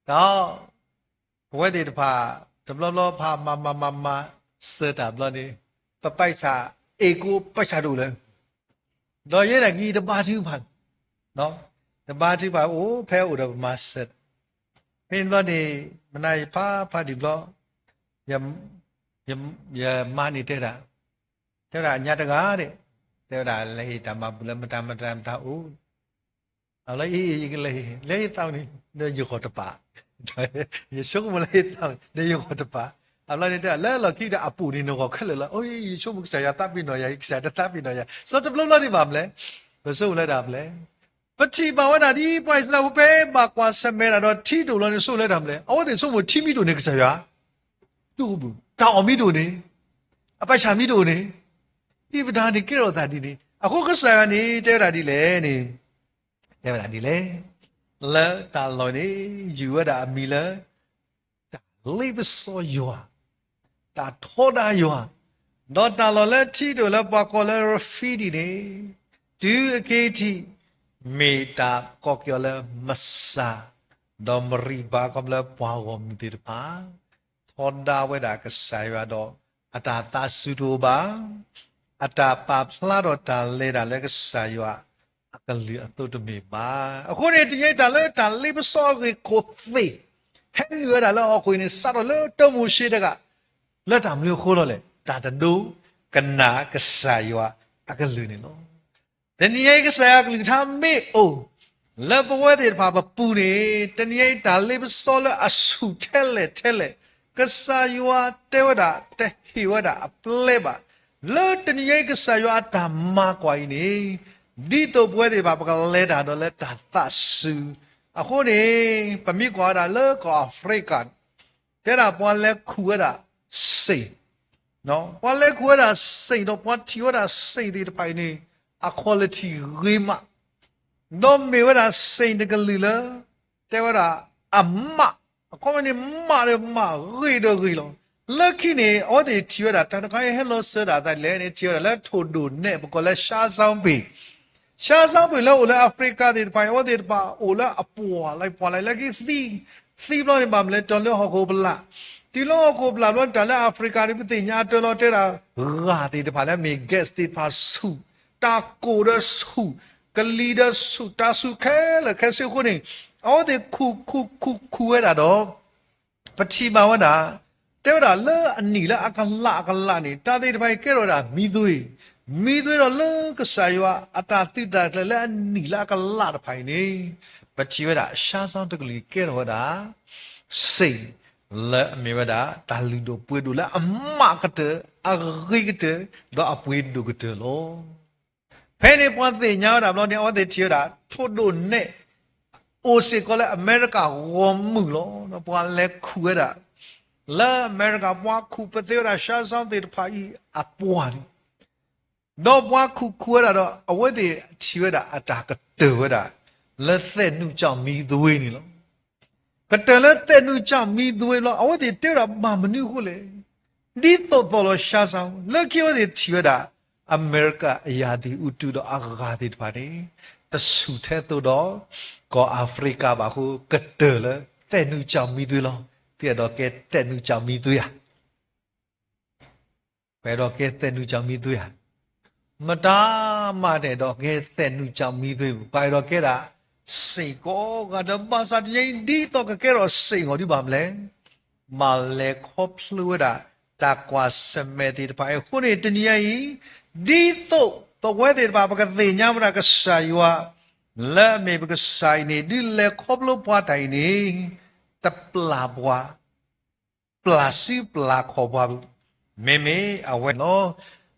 do pwe de pha de blo blo pha ma se ta blo ni pa pai sa e ko pai sa do le do ye da gi de ba thi pha no de ba thi pha o phe o de ma se pin blo ni ma nai pha di blo ya ma ni te da nya ta ga de te da le ta ma bu le ma ta oเอาเลยอีกเลยตาวนี่เนยอยู่ขอตะปะอย่าชกมาเลยตาวเนยอยู่ขอตะปะเอาเลยเนี่ยแล้วเราคิดว่าอปูนี่นก็ขึ้นเลยละโอ้ยชกมุกสายตาปีหน่อยสายตาปีหน่อยสดบล้อนี่มาเลยไปสู้เลยดับเลยปัจจุบันวันนี้ไปสนามเป้มากกว่าสมัยนั้นที่ดูแล้วนี่สู้เลยดับเลยเอาแต่สู้มันที่มีดูนี่ก็สายดูบุตาอมีดูนี่อไปชามีดูนี่ที่ประธานนี่กี่เราตาดีนี่อ่ะเขาก็สายนี่เจ้าดีเลยนี่เดี๋ยวดีเลยแล้วตาลอยนี่อยู่ว่าดามีเลยตาลีบสอยอยู่ตาทอดาอยู่ดอตาลอยแล้วที่ดูแล้วปากก็แล้วฟีดีนี่ดูเกจิเมตาก็เกี่ยวแล้วมัสซาดอมรีบาก็แล้วปาวมิติร์ปาทอดาไว้ดากษายว่าดออัตตาสุโดบาอัตตาปาพลาดอตาเลดาแล้วก็สายว่ากันเหลือตัวมีมาคนเดียวแต่ละแต่ลิบซอกโคตรเห็นอยู่แต่ละคนนี่สัตว์ละตัวมุชีเด็กอะแล้วทำเรื่องโคตรเลยแต่ดูกันหนากระสายว่ากันเหลือนี่เนาะแต่นี่ไอ้กระสายกันทำไม่โอ้แล้วพอว่าเดี๋ยวพาไปปูนี่แต่นี่ไอ้แต่ลิบซอกละอสุเทเลกระสายว่าเทวดาเทหิวดาเปล่าแล้วแต่นี่ไอ้กระสายว่าทำมากกว่านี้ดีตัวป่วยที่แบบก็เล่ดาโดนเล่ดาตัดสูอ่ะคนนี้ปมีกว่าดาเลิกก็แอฟริกันแต่ละปอนเล็กคู่ดาสิเนาะปอนเล็กคู่ดาสิเนาะปอนที่ว่าดาสิที่ไปนี่อะคุณภาพดีมากน้องมีว่าดาสินี่ก็ลีละแต่ว่าดาอ่ะมาคนนี้มาเลยมารีดรีลงเลิกที่นี่อ๋อที่ที่ว่าดาแต่ก็ให้เราเสือดาแต่เล่นที่ว่าดาแล้วถูกดูเนี่ยปกติชาซังปีชาซังไปแล้วโอละแอฟริกาที่ไปโอที่ไปโอละอปัวอะไรแล้วก็ซีบล้อนี่มาเลยตอนเลี้ยฮอกโคบลาที่ล้อฮอกโคบลาล้วนตอนเลี้ยแอฟริกาที่ไปติดยาตัวล้อเท่าราที่ไปแล้วมีเกสที่พาสูตาโกดสูกะลีดสูตาสูแค่ละแค่สิ่งคนนี้โอที่คูเวดาดอปัจจุบันว่าดาเท่านั้นเลยอันนี้ละอักละนี่ตาที่ไปแค่เราดามีด้วยเราเลิกก็ใส่ว่าอัตราติดได้แล้วอันนี้ละก็ลาดไปนี่ปัจจุบันชาซังตะกลีเกเราดาสิ่งและมีว่าดาตาลิโดป่วยดูแล้วอามาก็เถอะอารีก็เถอะเราอาป่วยดูก็เถอะล้อเพนี่พอสิญาดาเราเนี่ยว่าเดี๋ยวดาทุดูเนี่ยโอซิก็แล้วอเมริกาวอมมือล้อเราพอเล็กคู่ดาแล้วอเมริกาว่าคู่ประเทศราชาซังติดไปอาป่วยดอกว่าคู่อะไรดอกเอาไว้ที่ชีวิตอะตากระเตอดอะแล้วเส้นนู่จอมีด้วยนี่หรอกระเตอแล้วเส้นนู่จอมีด้วยหรอเอาไว้ที่เตอร์มามันนี่คู่เลยดีตัวเราชาซังแล้วคิดว่าที่ชีวิตอะอเมริกายาดีอุตุดอากาศที่ผ่านนี้แต่สุดท้ายตัวดอกก็แอฟริกาบางคู่กระเตอแล้วเส้นนู่จอมีด้วยหรอที่ดอกแกเส้นนู่จอมีด้วยอะไปดอกแกเส้นนู่จอมีด้วยอะ မတားမတဲ့တော့ကဲတဲ့နုကြောင့်မိသွေးဘူးဘာတော့ကဲတာစိတ်ကောကတော့ပါစာတင်းဒီတော့ကဲတော့စိတ်ကိုဒီပါမလဲမာလေခေါပလူဝဒါတာကွာစမဲတီတပါခုနေတနည်းရင်ဒီတော့ဝဲတဲ့ပါပကတိညာမရကဆာယွာလဲမေပကဆိုင်နေဒီလေခေါပလူပွားတိုင်နေတပလာဘွားပလာစီပလာခေါ်ဘွားမေမေအဝဲနော်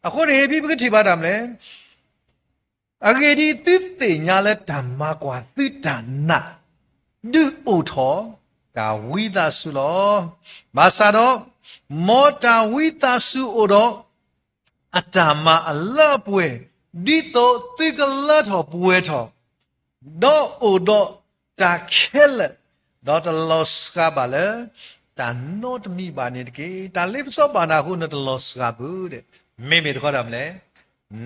အခုနေပြီပကတိပါတာမလဲအဂေဒီတိတိညာလဲဓမ္မကွာသီတနာဒုဥထောဒါဝိသဆုလောမာစာတော့မောတာဝိသဆုအိုတော့အတ္တမအလပွဲဒီတော့တိကလထောပွဲထောတော့အိုတော့တာခဲလတော့တလောစကပါလေတာနောတမိပါနေတကေတာလိပစောပါနာခုနတလောစကဘူးတဲ့မေမေတခေါ်တယ်မလဲ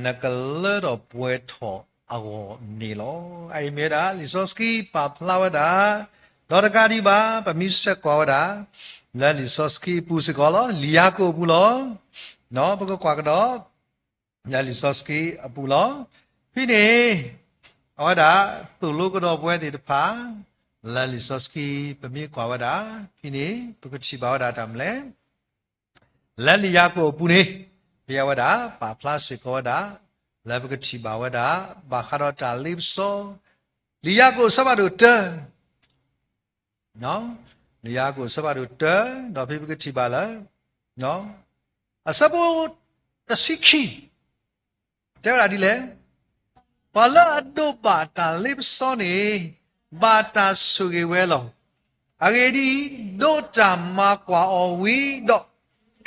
နကလတော့ပွဲထောအောနေလောအိမေတာလီစောစကီပါဖလာဝဒါတော့တကာဒီပါပမိဆက်ကွာဒါလဲလီစောစကီပူစကောလောလီယာကိုဘူးလောနော်ဘကကွာကတော့လဲလီစောစကီအပူလောဖိနေဟောဒါသူလူကတော့ပွဲတည်တဖာလဲလီစောစကီပမိကွာဝဒါဖိနေဘကချီပါဝဒါတမ်လဲလဲလီယာကိုပူနေဘယဝဒါပါဖလာစကောဒါလဲဘကချီပါဝဒါဘာခရောတာလိပစောလီယာကိုစဘာတို့တနော်နေရာကိုစပါတို့တတော့ဖိပကတိပါလားနော်အစပုတစိခိတဲ့ရဒီလေဘာလာဒိုဘာတာလိပစောနေဘာတာဆုကေဝဲလောအဂေဒီဒိုတာမကွာအဝီတော့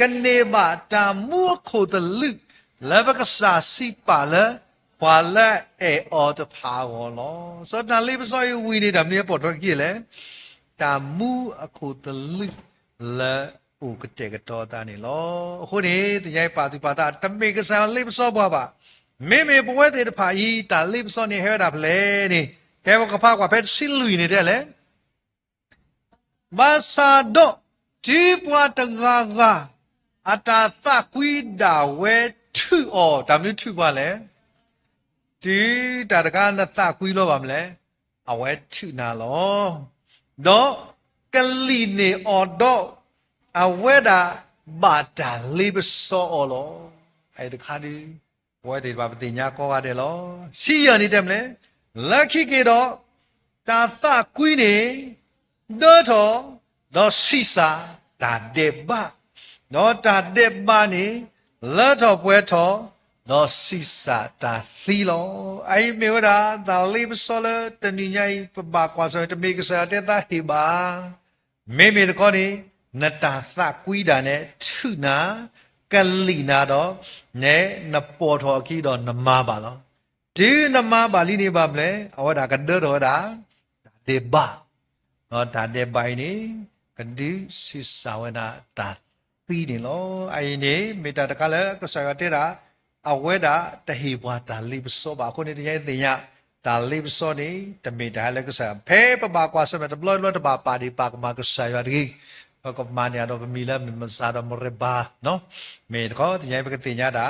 ကနေဘာတာမူခိုတလူလဘကစာစီပါလားဘာလဲအော်တဖာဝလောစတာလိပစောဝီနေတာမြေပေါ်တော့ကြည့်လေတာမူအခုတလူလာဥကတဲ့ကတော့တာနေလောအခုနေတရားပါသူပါတာတမေကစားလိပစောဘွားပါမေမေဘဝတဲ့တဖာဤတာလိပစောနေဟဲတာဖလဲနေကဲဘကဖာကွာဖက်ဆီလူနေတယ်လေဘာသာတော့ဒီပွားတငါကအတာသကွီဒါဝဲထုအော်ဒါမျိုးထုပါလေဒီတာတကားနဲ့သကွီလို့ပါမလဲအဝဲထုနာလောတော့ကလီနေအော်တော့အဝဲတာဘာတာလိပစောအော်လောအဲ့ဒီခါဒီဝဲဒီဘာပတိညာကောရတယ်လောစီရနေတယ်မလဲလက်ခိကေတော့တာသကွီးနေတော့စီစာတာဒေဘတော့တာဒေဘနေလက်တော့ပွဲတော့တော့စီစာတာသီလောအဲ့မေဝဒါဒါလိပစောလတဏိညာပပါကွာဆိုတမေကစားတဲ့သားဟိပါမေမေတကောနေနတာသကွီးတာနဲ့ထုနာကလိနာတော့နဲနပေါ်ထော်ခီတော့နမပါလောဒီနမပါဠိနေပါမလဲအဝဒါကဒတော်ဒါဒေဘတော့ဒါဒေဘိုင်နေကတိစိစာဝနာတာပြီးနေလောအိနေမေတ္တာတကလည်းကစားရတဲ့တာအဝဲတာတဟိဘွားတာလိပစောပါခုနေတရားသိရတာလိပစောနေတမေတာလည်းကစားဖဲပပကွာစမတဘလောလောတပါပါဒီပါကမကစားရဒီကမန်ရတော့မီလာမစားတော့မရဘာနော်မေတော့တရားပကတိညာတာ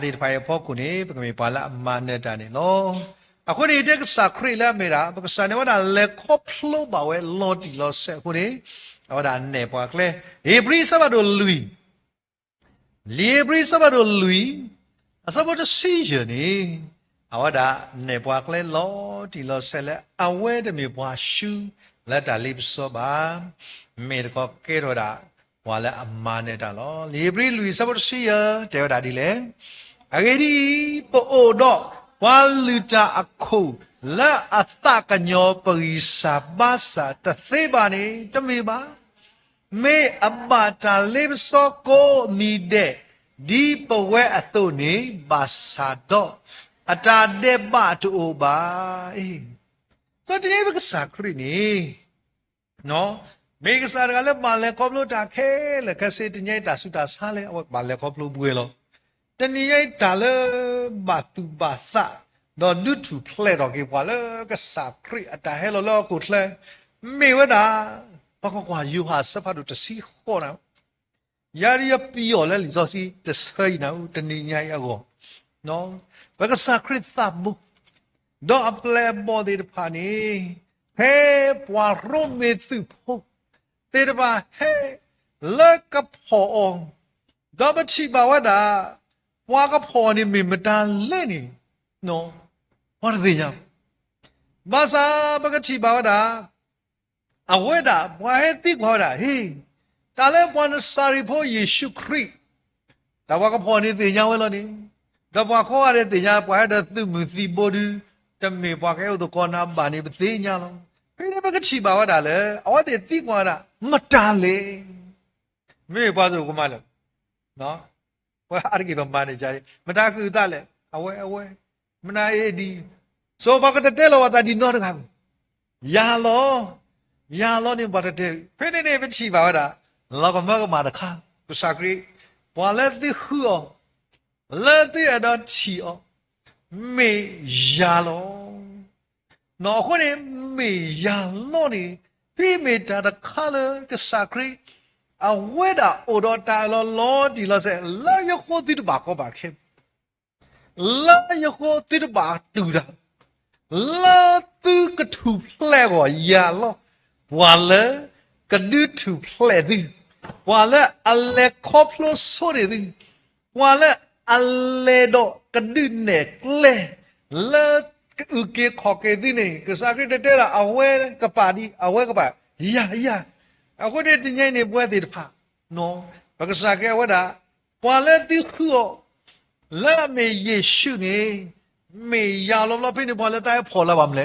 တိတဖိုင်ဖို့ခုနေပကမေပါလာအမနဲ့တာနေလောအခုဒီတက်စာခရီလာမေတာပကစားနေဝတာလေခေါဖလိုပါဝဲလော်တီလော်ဆက်ခုနေဟောဒါနေပွားကလေဟေဘရီစဘာတို့လူလီဘရီစဘာတို့လူအစဘောတစီရနေအဝဒါနေပွားကလေးလောတီလောဆက်လက်အဝဲတမေပွားရှူလက်တာလိပစောပါမေတကောကဲတော့တာဝါလက်အမားနေတာလောလီဘရီလူစဘောတစီရတဲ့တာဒီလေအဂေဒီပိုအိုတော့ဝါလူတာအခုလက်အသကညောပရိစာပါစာတသေးပါနေတမေပါမေအဘတာလိပစောကိုမိတဲ့ဒီပဝဲအတုနေဘာသာတော့အတာတဲ့ဘတူပါဆိုတဲ့ဘကစာခရီနေနော်မေကစားကလည်းမလဲကောပလို့တာခဲလေခစေတညိုက်တာစုတာစားလဲဘာလဲကောပလို့ပွေလောတဏိယိုက်တာလဲဘာတူဘာသာတော့နုထူဖလက်တော့ကေပွာလဲကစားခရီအတာဟဲလောကိုထလဲမေဝဒါဘကကွာယူဟာစဖတ်တို့တစီဟောတာယာရီယပီယောလဲလီစောစီတဆွေးနာတဏိညာယော နော်ဘကစခရစ်သဘူးတော့အပလေဘော်ဒီဖာနီဟဲပွာရုံမေသူဖို့တေတပါဟဲလကဖောအောင်တော့ပချီပါဝတာပွာကဖော်နေမတန်လက်နေနော်ဘာတွေညဘာသာဘကချီပါဝတာအဝဲတာဘွာဟဲတိခေါ်တာဟေးတာလဲပွာနစာရီဖို့ယေရှုခရစ်ဒါဘကဖော်နေတင်ညာဝဲလို့နေတော့ဘွာခေါ်ရတဲ့တင်ညာပွာတဲ့သူမစီဘောဒူတမေဘွာကဲဥဒကောနာဘာနေပသိညာလုံးဖေးဘကချီပါဝတာလဲအဝဲတိတိခေါ်တာမတားလေမေဘွာဆိုကမလဲနော်ဘွာအရကေတော့မာနေကြတယ်မတားကူတာလဲအဝဲမနာအေဒီဆိုဘကတဲ့လောဝတာဒီနော်တကားယာလောနေဘာတဲ့ဖေးနေပချီပါဝတာလောကမကမာတခါကုစာကရီဘွာလဲတိဟူအောင်လဲတိအတော့ချီအောင်မေယာလောနော်ခုနေမေယာလောနေဖိမေတာတခါလေကုစာကရီအဝဲတာအိုတော့တာလောဒီလောဆဲလာယခိုတိတဘာကောပါခေလာယခိုတိတဘာတူတာလာသူကထူဖလဲကိုယာလောဘွာလဲကဒူထူဖလဲဒီဘွာလဲအလေခေါပလိုဆိုရဒီဘွာလဲအလေတော့ကဒူနဲ့လဲလာဥကေခေါကေဒီနေကစားကတဲ့တာအဝဲကပါဒီအဝဲကပါယာအခုတည်းတင်ငိုင်းနေပွဲသေးတဖာနော်ဘကစားကဲဝဒါဘွာလဲတိခုလာမေယေရှုနေမေယာလောဖိနေဘွာလဲတိုင်းဖော်လာပါမလဲ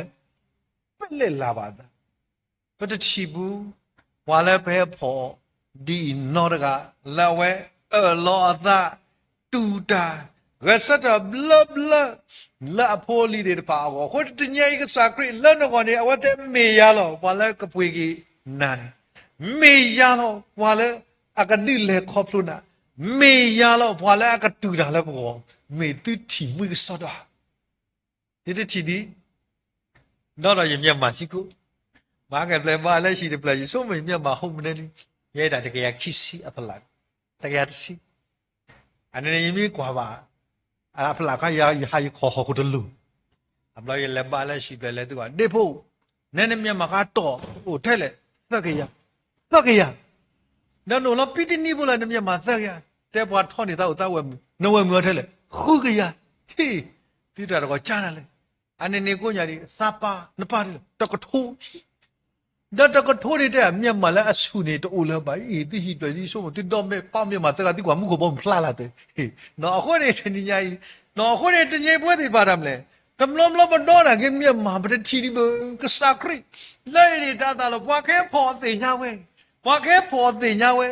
ပက်လက်လာပါသားပတချီဘူးဘွာလဲဖဲဖော်ဒီနော်တကလာဝဲလောအသာတူတာရစတာဘလလာဖိုလီတဲ့ပါဘောခုတညိကစားခရလနကောနေအဝတ်မေယာလောဘွာလဲကပွေကြီးနန်မေယာလောဘွာလဲအကတိလေခေါပလုနာမေယာလောဘွာလဲအကတူတာလဲဘောမေတူတီမွေစောတာဒီချီဒီတော့ရမြတ်မရှိကူမာကပလေဘာလဲရှိတယ်ပလေဆိုမေမြတ်မဟုတ်မနေရဲတာတကယ်ခိစီအဖလာတကယ်စီအနေနဲ့မြေကွာပါအဖလာကရဟာရခေါ်ခုတလူအပလေလေဘာလဲရှိတယ်လဲသူကနေဖို့နဲနဲ့မြတ်မကတော့ဟိုထဲလဲသက်ကရနော်လောပိတနီဘလာနဲ့မြတ်မသက်ရတဲ့ဘွားထောနေတာဥတဝဲနဝဲမြောထဲလဲခုကရဟေးတိတာတော့ကြားတယ်လေအနေနဲ့ကိုညာဒီစပါနပါတယ်တကထိုးတကထိုးနေတဲ့မြတ်မလဲအဆူနေတူလဲပါအေးတိရှိတွေ့ဒီဆိုမတိတော့မဲ့ပေါ့မြတ်မသက်ကတိကွာမှုကိုပေါ့ဖလာလာတဲ့ဟေးနော်အခုနေတညကြီးနော်အခုနေတညပွဲတွေပါတယ်မလဲတမလုံးမတော့တာကမြတ်မှာပတချီဒီဘကစားခရီလဲနေတာတော့ဘွားခဲဖော်တင်ညာဝဲဘွားခဲဖော်တင်ညာဝဲ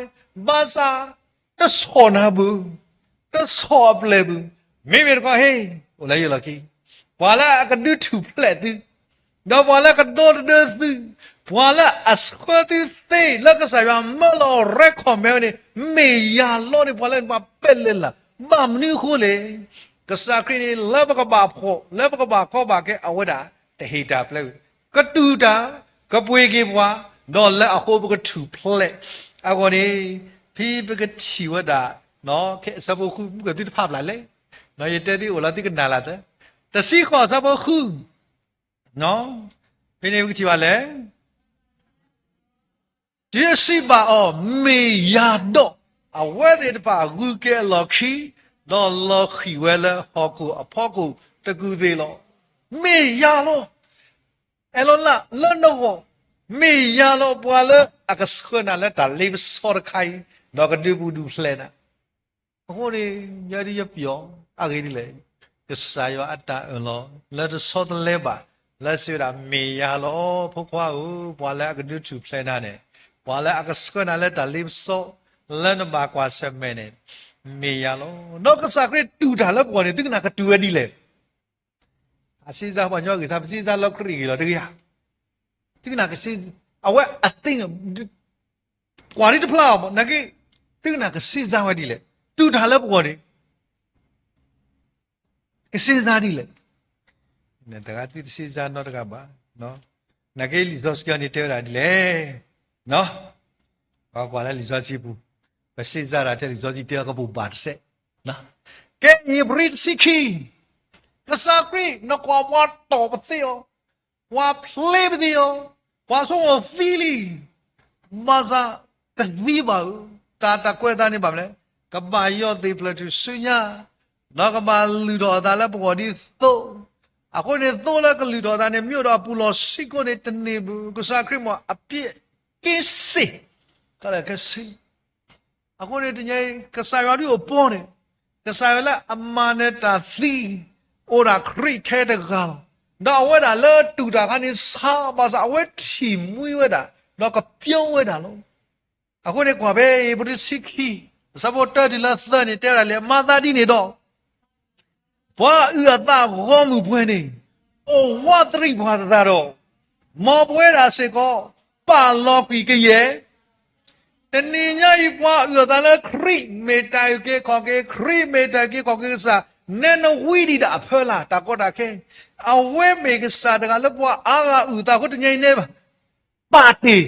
ဘာသာတဆောနာဘူးတဆောပလေဘူးမိမိတော့ဟေးဟိုလဲရလကီဘွာလာကဒူထူဖလက်ဒီတော့ဘွာလာကဒေါ်ဒသီဘွာလာအစခတိသေးလကစားရမလောရက်ခွန်မဲနေမေယာလောနေဘွာလာမပက်လက်လာမမနီခိုလေကစားခရီလဘကဘာဖို့လဘကဘာခေါ်ပါကဲအဝဒတဟီတာပလက်ကတူတာကပွေကေဘွာတော့လက်အဟိုးဘကထူဖလက်အကောနေဖီဘကချီဝဒနော်ခဲစဘခုကတိဖပ်လာလေနော်ရတဲ့ဒီအိုလာတိကနာလာတဲ့တစီခေါ်စဘခုနော်ဖိနေဘကချီပါလေဒီစီပါအောမေယာတော့အဝဲတဲ့တပါဂူကဲလော်ခီတော့လော်ခီဝဲလာဟောကူအဖောကူတကူသေးလောမေယာလောအလောလာလောနောမေယာလောပွာလအကစခနာလက်တာလေးစောရခိုင်တော့ကဒူဘူးဒူဖလဲနာဟိုဒီညရီရပြောအခေဒီလေကစားရအတလောလက်စောတလဲပါလက်စရမေယာလောဖို့ခွားဦးပွာလကဒူထူဖလဲနာနဲ့ပွာလအကစခနာလက်တာလေးစောလက်နဘာကွာဆမဲနဲ့မေယာလောတော့ကစားခရတူတာလက်ပေါ်နေတိကနာကတူရဒီလေအစီစားပေါ်ညောကစားပစီစားလောက်ခရီလောတကရတိကနာကစီအဝဲအတင်းကွာရီတဖလာနကေတိကနာကစီစားဝဲဒီလေတူတာလက်ပေါ်နေကစီစားဒီလေနဲ့တကတိစီစားတော့တကပါနော်နကေလီဇော့စကနီတဲရာဒီလေနော်ဘာကွာလဲလီဇော့စီဘူးပစီစားရတဲ့လီဇော့စီတဲကဘူပါတ်ဆက်နော် ke ibrit siki kasakri no kwa wa to patio wa play video wa so fili maza viva ta kweta ni ba le ka ba yo de platu sunya no ka ba lu do da la bo di so အခုနေသိုးလကလူတော်သားနဲ့မြို့တော်ပူလောစိတ်ကိုနေတနေဘူးကစားခရမအပြည့်ကင်းစေကလည်းကစေအခုနေတညကစားရပြီးပေါ်နေကစားရလာအမနဲ့တာသီအိုရာခရိထဲတကတော့ဝဲတာလဲတူတာကနေစားပါစားဝဲချီမွေးဝဲတာတော့ကပြုံးဝဲတာလို့အခုနေကွာပဲဘုရစိခိစပေါ်တာဒီလာသန်နေတဲ့ရလေမာသာဒီနေတော့ ဘာဥအတာဘောမှုပွင့်နေအိုဝါတရိဘာသာတော့မော်ပွဲရာစေကောပါလောပီကရဲ့တနေညဤဘွားဥတာလည်းခရိမေတိုင်ကေခေါ်ကေခရိမေတိုင်ကေခေါ်ကေစာနဲနဝီဒီတာဖလာတာကောတာခဲအဝဲမေကစားတကလည်းဘွားအာဂဥတာကိုတငိမ့်နေပါတီ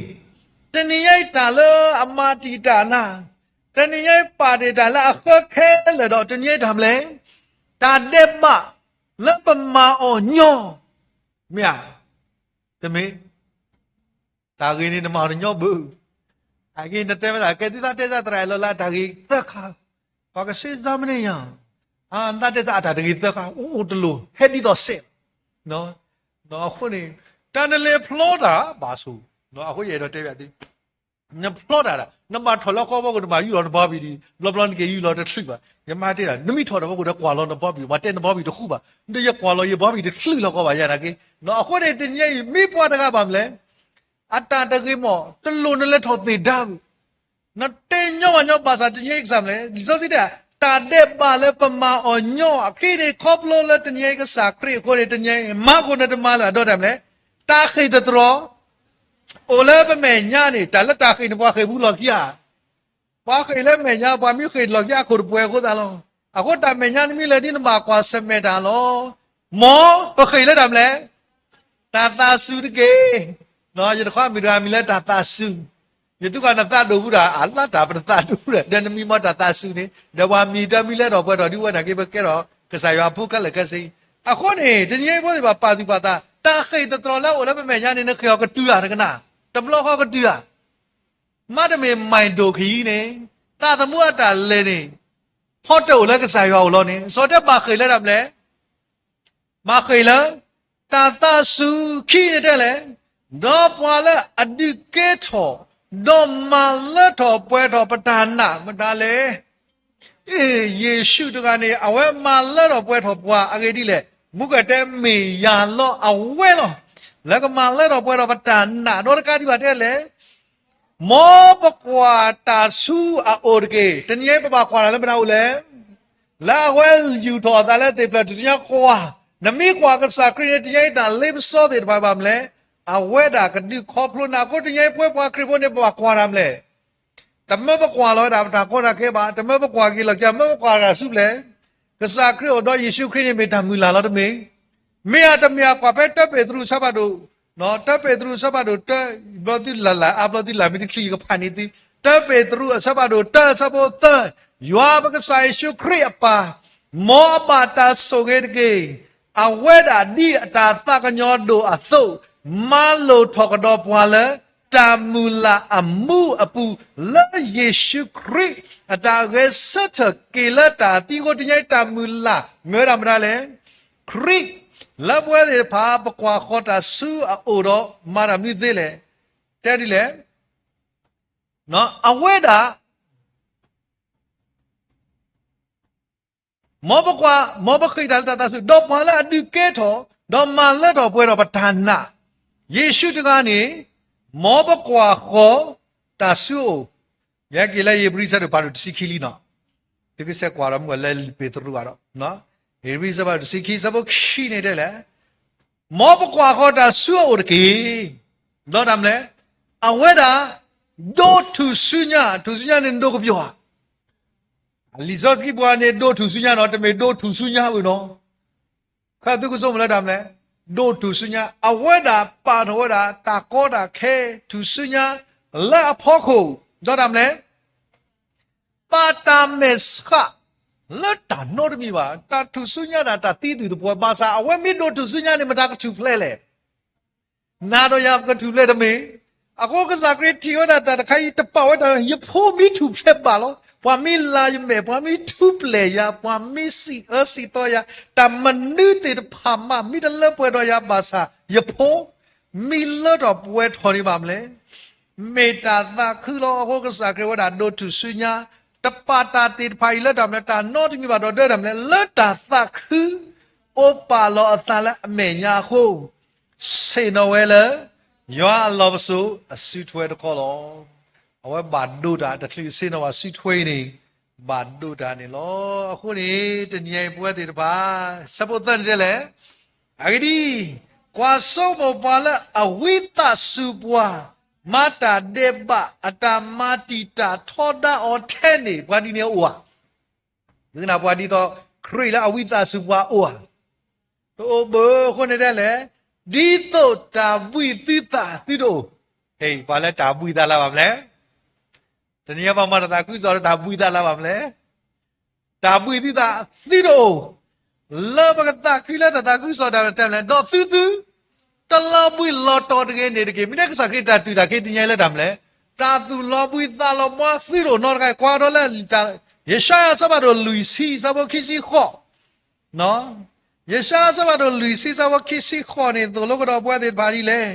တနေညတာလည်းအမတီတာနာတနေညပါတီတာလည်းအခက်ခဲလေတော့တနေထမ်းလဲ တာတဲ့မလက်ပမာအောညောမြာတမေတာဂိနေနမညောဘူးအဂိနတဲ့မကတိတာတဲ့စားတရလောလာတာဂိသက်ခါဘာကစေဇမနေယအာန်တဲ့စားတာဂိသက်ခါအိုတလူဟက်ဒီတော့စစ်နော်ခုနေတန်လေဖလောတာဘာဆိုနော်အခုရေတော့တဲ့ပြသည်ညဖလောတာနမထော်လောက်ကောဘောကတမယူတော့ဘာဘီဒီဘလဘလန်ကေယူတော့တဲ့ထရိပါ ညမတဲ့နမိထော်တော့ကိုကွာလောတော့ဘောဘီမတဲ့ဘောဘီတခုပါတရကွာလောရေဘောဘီတလှလောက်ကောပါရတာကေနော်အခုတဲ့တင်ကြီးမိပွားတကပါမလဲအတာတကေမောတလူနလက်ထော်သေးတာနော်တင်ညောညောပါစာတင်ကြီး exam လေဒီစောစီတာတာတဲ့ပါလဲပမာအောညောအခိတွေခေါပလို့လဲတင်ကြီးကစာခရီကိုတဲ့တင်ကြီးမကိုနဲ့တမလာတော့တယ်မလဲတာခိတတော်အိုလဲပမေညာနေတာလက်တာခိနဘွားခိဘူးလော်ကြီး ဘာခေလဲမညာဘာမျိုးခေလော်ရခုပွဲကိုတာလောအခုတမညာနမီလေဒီနမကွာစမေတာလောမောပခေလဲတမလဲတာတာစုတကေနော်ရခွာမီရာမီလဲတာတာစုယတုကနတာဒိုဘူးတာအလတာပတာဒိုဘူးတဲ့နမီမတာတာစုနေဒဝမီတမီလဲတော့ဘွဲတော့ဒီဝနာကေဘကဲတော့ကစားရဖုကလည်းကစီအခုနေတညေဘောဒီပါတိပါတာတာခေတတော်လဲအိုလဲမညာနေနခေကတူရကနာတဘလောကတူရ မတ်မေမိုင်ဒိုခီနေတာသမုအတာလဲနေဖော့တိုလည်းကစားရောလောနေစောတက်ပါခေလဲတယ်မလဲမခေလဲတာတာစုခီနေတဲ့လေတော့ပွာလဲအဒီကေထောတော့မလဲထောပွဲတော်ပဒါနာမဒါလေအေးယေရှုတကနေအဝဲမလဲတော်ပွဲတော်ပွာအဂေဒီလေမုကတဲ့မေယာလောအဝဲလောလက်ကမလဲတော်ပွဲတော်ပဒါနာတော့တကားဒီပါတဲ့လေ မောပကွာတာစုအိုကေတနည်းပပခွာလည်းမနာဘူးလေလာဝဲယူတော်တာလည်းတေပလတူညခွာနမိကွာကစားခရီးတရိုက်တာလိမစောတဲ့ဘာပါမလဲအဝဲတာကဒီခေါပလို့နာကိုတရိုက်ပွဲပွားခရီးဖို့နေပွားခွာရမလဲတမပကွာလို့တာကောတာခဲပါတမပကွာကြီးလို့ကြမပကွာတာစုလေကစားခရီးတော့ယေရှုခရစ်နဲ့မေတ္တာမူလာလို့တမေမေရတမယာကွာပဲတပ်ပေသူဆပ်ပါတို့ နော်တပ်ပေသူဆပ်ပါတို့တဘလတိလာအဘလတိလာမီတိခီကဖာနီတီတပ်ပေသူဆပ်ပါတို့တဆပ်ဖို့တယွာဘကဆိုင်ရှုခရိအပါမောပါတာဆိုငယ်ကေအဝဲတာဒီအတာသကညောဒိုအသုမလိုထောကတော်ပွာလဲတာမူလာအမှုအပူလဲယေရှုခရစ်အတာရဲစတ်ကေလတာတီကိုတရိုက်တာမူလာမဲရမလားလေခရစ် လဘွဲတွေဖာပကွာခေါ်တာဆူအိုတော့မာရမီသေးလေတဲ့ဒီလေနော်အဝဲတာမောပကွာမောပခိတာတာဆူတော့မလာအဒီကေထောတော့မလာတော့ပွဲတော့ပဌာနာယေရှုတကနေမောပကွာခေါ်တာဆူရကလေးယေဘရိစတ်ပါလို့စီခီလီနော်ဒီကဆက်ကွာရမလဲပေတရူကတော့နော် Every about Siki Sabo Shine Dele Mobaqua Hota Suoki Dodamle Aweda Do to Sunya to Sunyan and Dokobua Lizoski Buane Do to Sunya not to me do to Sunya we know Katukusum Ladamle Do to Sunya Aweda Panoda Takoda K to Sunya La Poco Dodamle Patames Ha leta not mi ba ta tu sunya da ta ti tu po ba sa awe mi no tu sunya ni ma ta ka tu ple le na do ya ka tu ple de me ako ka sa kri ti yo da ta khai ta pa wa da ye pho mi tu ple ba lo pwa mi la ye me pwa mi tu ple ya pwa mi si si to ya ta man nu ti de pha ma mi de le pwe do ya ba sa ye pho mi le do pwe tho ni ba mle me ta ta khu lo ako ka sa kri wa da no tu sunyaตปาตาติไฟเลดำเนี่ยตานอที่มีบาดเดอร์ดำเนี่ยเลตาสักคือโอปาโลอัตาละเมียาโคเซโนเวลยาลอบสูสุทเวดคอลเอาไว้บาดดูดาแต่ที่เซโนว่าสุทเวนี่บาดดูดานี่ล้อคู่นี้จะยังปวดติดบ้าสปุตันเดเลยไอ้ดีกว่าสมบาละอวิตาสุบัวมาตาเดบะอัตมาติตาทอดาออเทนี่ปวดนี่อัวนี่นะปวดนี่ต่อครีละอวิตาสุบัวอัวโอเบอร์คนนี้ได้เลยดีโตตาบุยติตาติโดเฮ้ยปาละตาบุยตาละบ้ามเลยตอนนี้บ้ามาตาคุยสอนตาบุยตาละบ้ามเลยตาบุยติตาติโดเลิกปากตาคุยละตาคุยสอนตาเต็มเลยดอตื้อตลอบุยลอตอดเกนเดเกมินักสักรีตาตุตาเกติญาละดำเลยตาตุลอบุยตาลอมาฟิโรนอร์ไกควาดอละตาเยชาซาบาโดลุยซีซาบคิซิขอเนาะเยชาซาบาโดลุยซีซาบคิซิขอเนี่ยตัวโลกดอบัวเดบาลีเลย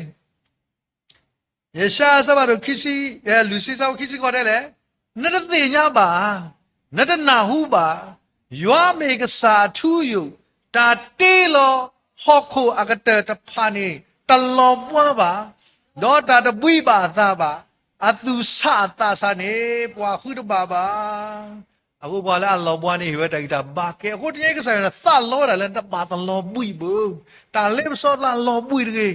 เยชาซาบาโดคิซิลุยซีซาบคิซิขอได้เลยนั่นเตียญาบานั่นนาหูบายัวเมกษาทูอยู่ตาเตลอฮอกโคอากาเตตะพานีตลอบัวบาดอตาตะบุยบาซาบาอตุสาตาสานีปวาคุดบาบาအခုဘာလဲအလောဘွားနေဟိုတိုက်တာဘာကဲအခုတည်းကဆိုင်တာသလောတာလဲတပါတလောပွိဘူးတာလေးမစောလာလောပွိတကေ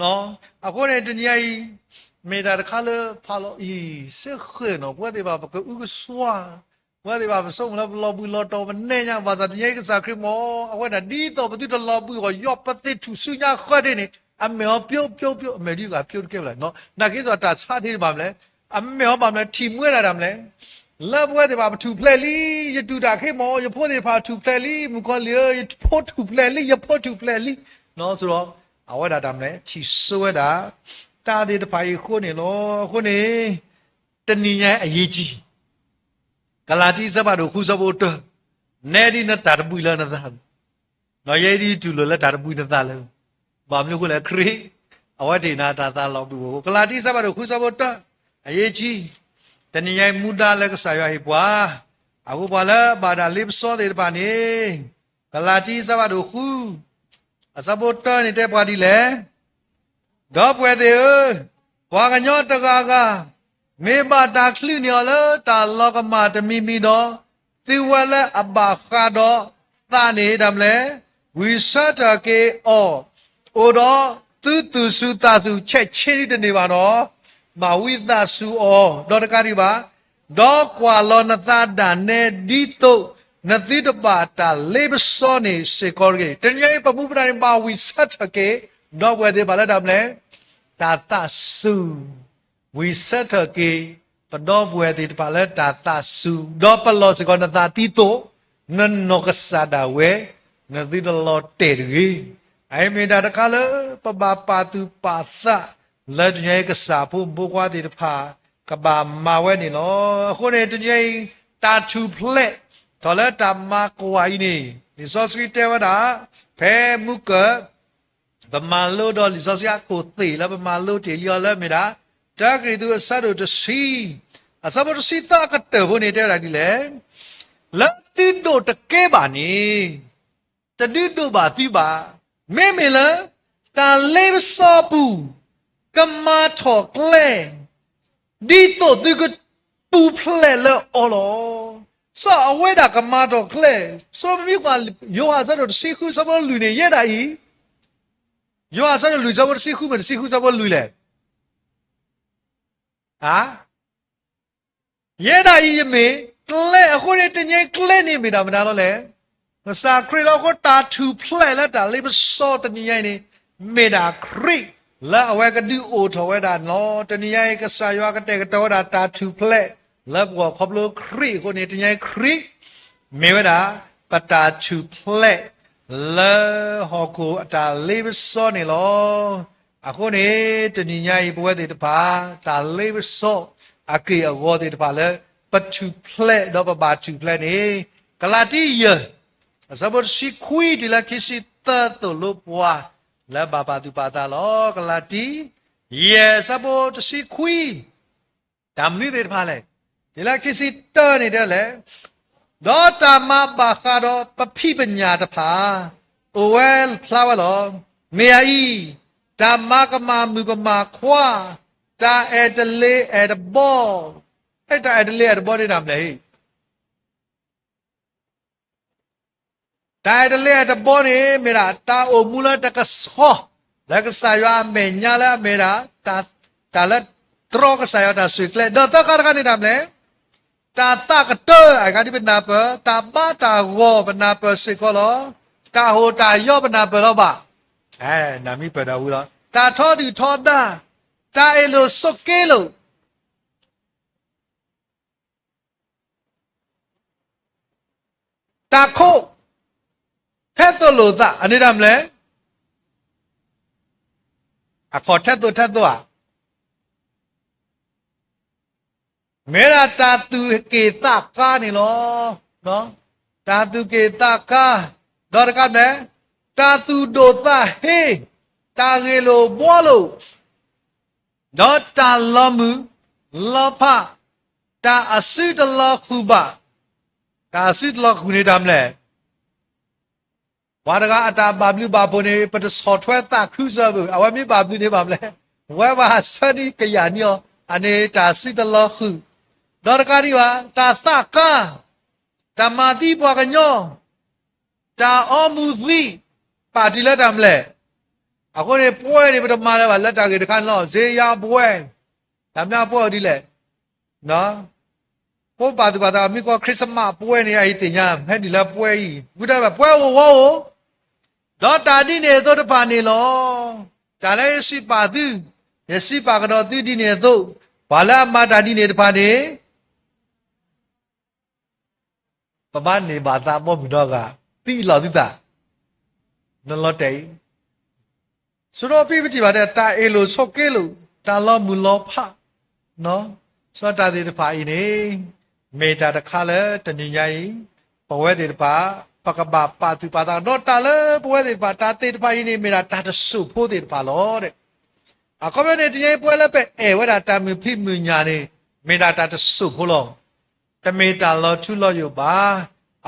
နော်အခုနဲ့တညကြီးမေတာတခါလဲဖာလို့ဤစစ်ခဲနော်ဘွားတွေပါကဥကစွာဘွားတွေပါမဆုံးမလားလောပွိလောတော်မနေညာဘာသာတညကြီးကစားခရမောအခုနဲ့ဒီတော့ဘတိတလောပွိကိုရော့ပတိသူစုညာခွတ်တယ်နေအမေောပြုတ်အမေဒီကပြုတ်ခဲ့လားနော်နာကိဆိုတာစားသေးပါမလဲအမေောပါမလဲထီမွေးလာတာမလဲလဘွဲတွေပါထူဖလက်လီယတူတာခေမောယဖို့တွေပါထူဖလက်လီမကောလီယဖို့ထူဖလက်လီယဖို့ထူဖလက်လီနော်ဆိုတော့အဝဒတာမလဲချီဆွဲတာတာတဲ့တပိုင်ခုနေလို့ခုနေတဏီညာအရေးကြီးကလာတိစပါတို့ခုစဖို့တနေဒီနတာတပူလာနတာနော်ယေဒီတူလို့လက်တာတပူနတာလဲဘာမျိုးခုလဲခရီအဝဒေနာတာသာလောက်ဘူးကလာတိစပါတို့ခုစဖို့တအရေးကြီးတဏီယမူဒါလည်းကဆာရဟိပွာအခုပါလားဘာဒါလိပစောတဲ့ပါနေကလာတိစပါတို့ခုအစဘောတနေတဲ့ပါဒီလေတော့ပွဲသေးဘွာကညောတကာကမေဘာတာခလူညောလတာလောကမတမီမီတော့သီဝလအဘာခါတော့သာနေတယ်မလဲဝိသတကေအောအိုတော့သူစုတာစုချက်ချင်းနေပါတော့มาวิตาสูอดอตการิบาดอกว่าลอนตาดาเนดิโตนติตบาตาเลบซอนีเซกอร์เกตนยัยปปุปรานิบาวิสัตเกดอกเวเดบาลดามเลตาตาสูวิสัตเกปดอกเวเดบาลตาตาสูดอปลอสกอนตาติโตนันนกสาดาเวนติตลอเตรีไอเมดาตะคาเลปบาปาตุปาสะလက်ညဲကစားဖို့ဘိုးကွာတဲ့ဖာကဘာမာဝဲနေလို့ခုနေတညဲတာချူဖလက်တော်လက်တာမကွာဤနေဒီစောစကီတဲဝတာဖဲမုကဗမာလို့တော့ဒီစောစရကိုသေလာဗမာလို့တေလျော်လဲမိတာတာဂရီသူအစတို့တစီအစဘတ်စီတာကတဲ့ဘုန်နေတဲ့ရာဒီလေလက်တိတို့တကဲပါနေတတိတို့ပါတိပါမဲမဲလားတာလေးစောပူကမာထောကလေဒီတော့ဒီကပူဖလဲလောအော်လောစောအဝဲတာကမာထောကလေစောမီကယောဟာစားတော့စီခုစဘောလူနေရတာဤယောဟာစားတော့လူစဘောစီခုမစီခုစဘောလူလေဟာရတာဤမေကလေအခုနေတညဲကလေနေမိတာမနာလို့လေမစာခရီတော့ကိုတာထူဖလဲလာတာလေးမစောတညဲနေမေတာခရီလာအဝဲကဒူအိုထော်ဝဲတာနော်တနည်းရဲ့ကစားရွာကတဲ့ကတော့တာတူဖလက်လက်ဘောခဘလခရီကိုနေတည်းခရီ မေဝဒပတာချူဖလက်လေဟောကိုအတာလေးပစောနေလောအခုနေတဏိညာဤဘဝတေတပါတာလေးပစောအကေအဝေါ်တေတပါလေပချူဖလက်တော့ပချူဖလက်နေကလာတိယအစဘတ်ရှိခွီဒီလာခိစီတတ်လို့ပွားလာဘာပါတူပါတာလောကလာတိယေစဘတ်ရှိခွီတမ်နိတေတပါလေဒီလာခိစီတနေတဲ့လေဒေါတာမဘာခါတော့ပဖိပညာတဖာအိုဝဲဖလာဝလောမေယာဤဓမ္မကမမူပမာခွာတာအတလေးအတဘောအဲ့တာအတလေးအတဘောနေတာမလဲတာအတလေးအတဘောနေမေရာတာအိုမူလာတကဆောလကဆာယမေညာလာမေရာတာလက်တရောကဆာယတာဆွေကလေတော့တကရကနေတယ်မလဲတာတကတောအကတိပနာပတာပါတာဝောပနာပစေကောလောတာဟိုတာယောပနာပလောပါနာမိပဒါဝူလောတာထောဒီထောတာတာအေလိုစုတ်ကဲလို့တာခိုထက်တော်လို့သာအနေရမလဲအခေါ်ထက်တော်မေရာတာသူကေတကားနေလောနော်တာသူကေတကားတော့ကနဲ့တာသူဒိုသဟေးတာရေလိုဘောလို့တော့တာလမှုလောဖတာအစိတလခုပါတာအစိတလခုနေတာမလဲဝါဒကအတာဘာဘလူဘာဘုန်နေပတဆော့ထွဲတာခူးစားဘူးအဝမေဘာဘလူနေပါမလဲဝဲဘာစနီကရညောအနေတာစိတလခုတော့ကရီဝါတာသကာတမာတိပွားကညောတာအောမူစီပါတီလက်တမလဲအခုနေပွဲနေပထမလဲပါလက်တာကြီးတခါလောဇေယပွဲဒါများပွဲဒီလဲနော်ပို့ပါတူပါတာမိကောခရစ်စမတ်ပွဲနေအဲ့တင်ညာမဲ့ဒီလဲပွဲကြီးဘုရားပဲပွဲဝေါတော့တာဒီနေတော့တပါနေလောဒါလည်းရှိပါသူရရှိပါကတော့သူဒီနေတော့ဘာလာမတာဒီနေတပါနေပမနေဘာသာမောမီတော့ကတိလောတိတာနလောတေဆိုတော့ပြပကြည့်ပါတဲ့တာအေလိုဆော့ကဲလို့တာလောမူလောဖနော်စောတာဒီတဖာဤနေမေတာတခါလဲတဏိညာဤပဝဲဒီတပါပကပပါသူပါတာတော့တာလဲပဝဲဒီတပါတာတေတဖာဤနေမေတာတာတဆုဖို့ဒီတပါလောတဲ့အခုမနေတရားပွဲလဲပဲဝဲတာတာမဖိမညာနေမေတာတာတဆုဖို့လောတမေတာလောထုလောယောပါ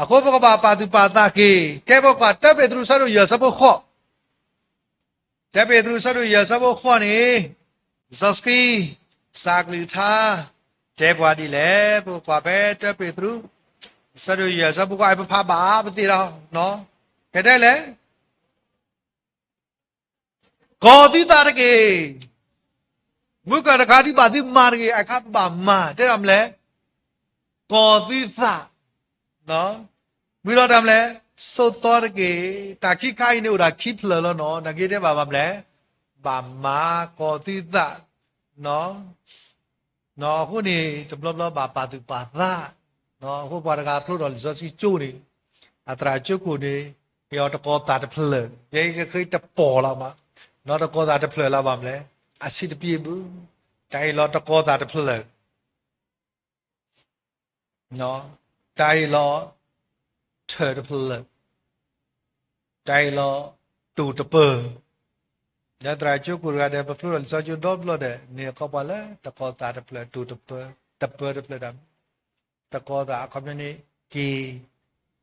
အခုပကပပါသူပါတာကေကဲဘောကတပ်ပေသူဆရရစဖို့ခော့တပ်ပေသူဆရရစဖို့ခော့နေဇစကီစာကလီသာတဲဘွားဒီလေဘောကပဲတပ်ပေသူဆရရစဖို့ကအဖဖပါမသိတော့နော်ကဲတဲ့လေကောတိတာတကေမုကရခါဒီပါတိမာရကေအခပ်ပါမာတဲ့ရမလဲကောတိသာနော်မိတော့တယ်မလဲစောတော်ကေတာခိခိုင်းနေဦးတာခိဖလလောနော်နဂေတဲ့ပါမလဲဘာမာကောတိသနော်ခုနေတဘလဘလဘာပါသူပါသာနော်ခုပါရကဖလို့တော်ဇောစီကျိုးနေအတရာကျုပ်ကိုနေရောတကောတာတဖလရေခေတပေါ်လာမှာနော်တကောတာတဖလလာပါမလဲအစီတပြေဘူးတိုင်လောတကောတာတဖလနော်တိုင်လောthird pillar တိုင်လောတူတပညတရာကျုပ်ကိုရတဲ့ပဖလို့စောကျတော့ဘလို့တဲ့နေကောပါလဲတကောတာတပလတူတပတပတပလဒမ်တကောတာအခမနေကေ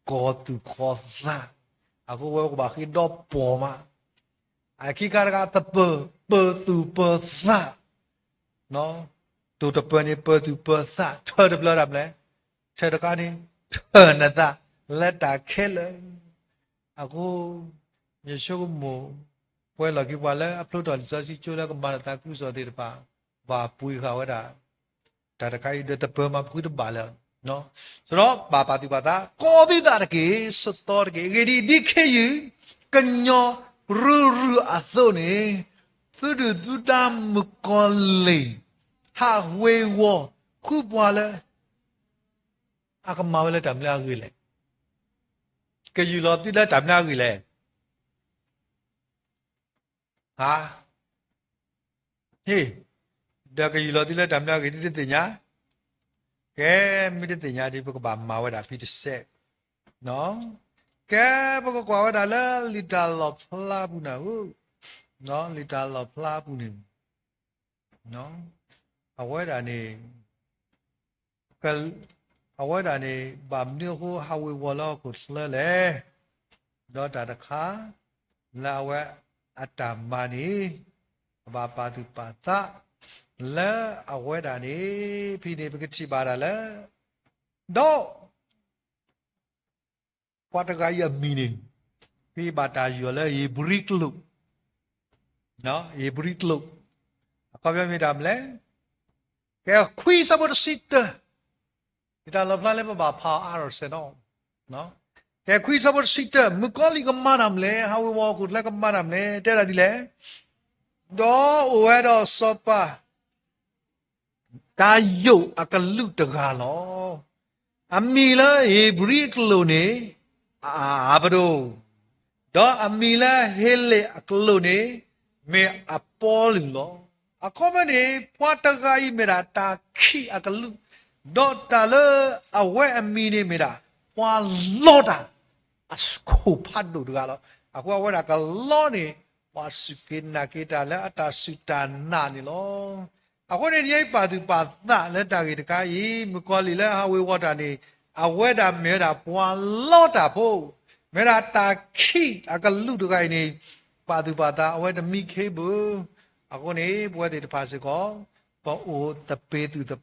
ကောတူခောသာအခုဝဲကဘာခိတော့ပေါ်မှာအခီကာကတပပတူပသာနော်တူတပနေပတူပသာ third pillar ဒမ်လဲthirdကနေနတာလက်တာခဲလအခုယေရှုမို့ပွဲလကိပါလဲအဖလို့တော်စစီချိုးလကမာတာကုစောတေတပါဘာပူခါဝဒတာတခိုင်တပမပူတပါလဲနော်ဆိုတော့ဘာပါတိပါတာကောတိတာတကေစတော်ကေဂဒီဒီခေယကညောရူအသောနေသူတူတမကောလေဟာဝေဝခုပွာလဲအကမာဝလဲတမလာကြီးလေ cái gì lo tí đó đạp nào gì lẹ hả hi đó cái gì lo tí đó đạp nào gì đi tới nhà cái mới đi tới nhà đi bác bà mau đã phi xe nó cái bác qua đã là lita lọp la bu nào nó lita lọp la bu này nó ở ngoài đó này cái ở ngoài đó này bà miêu hồ hawi wala của lệ đó đã được khá là vậy atamani bà tu bà ta là ở ngoài đó này phi này cái gì bà là đó qua cái gì meaning phi bà ta vừa là ibrik look nó ibrik look có biết mình làm lẽ cái quy sao mà sister người ta lập lại bà phá ở sẽ nó cái quy sao mà sister mới có lý cái mà làm lẽ how we walk lại cái mà làm lẽ thế là đi lẽ đó ở đó sopa ta yêu à cái lúc được hà nó ami là ibrik luôn nè à bà đồ đó ami là hele à cái luôn nè mẹ apol lo à có mấy này qua ta gai mẹ đã ta khi à cái lúc đó ta lơ à quay ami này mẹ đã qua lo ta à scoop phát đồ được à qua quay đã cái lo này qua sự kiện nào kia ta lơ ta sự ta nà này lo à quay này nhảy bà ta lơ ta cái gì mới qua lì lơ à quay qua ta này à quay đã mẹ đã qua lo ta po mẹ đã ta khi à cái lúc được cái này bà ta à quay đã mi khế bơ à cô này bữa thì phải sẽ có ô tập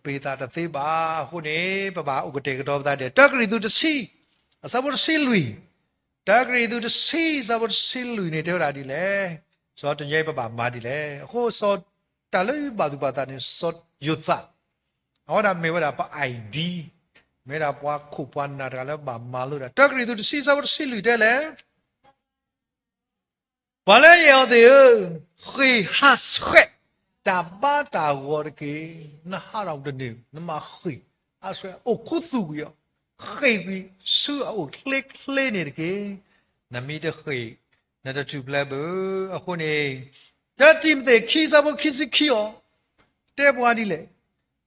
bê ta tập thế bà cô này bà ô cái cái đó ta để tất cả tôi si sao mà si lùi tất cả tôi si sao mà si lùi này theo là đi lẽ so từ nhảy bà mà đi lẽ cô so ta lấy bà ta này so youth họ đã mấy bà ID mấy đã qua coupon nào đó là bà mà luôn tất cả tôi si sao mà si lùi thế lẽ bà lấy nhiều thì khi hát khét ta ba ta gọi cái nó hát đâu được nhiều nó mà khi hát khét ô cốt dù vậy khi vì sự ô click này cái nằm mi được khi nó đã chụp lại bữa ở khu này đã tìm thấy khi sao mà khi ó để qua đi lệ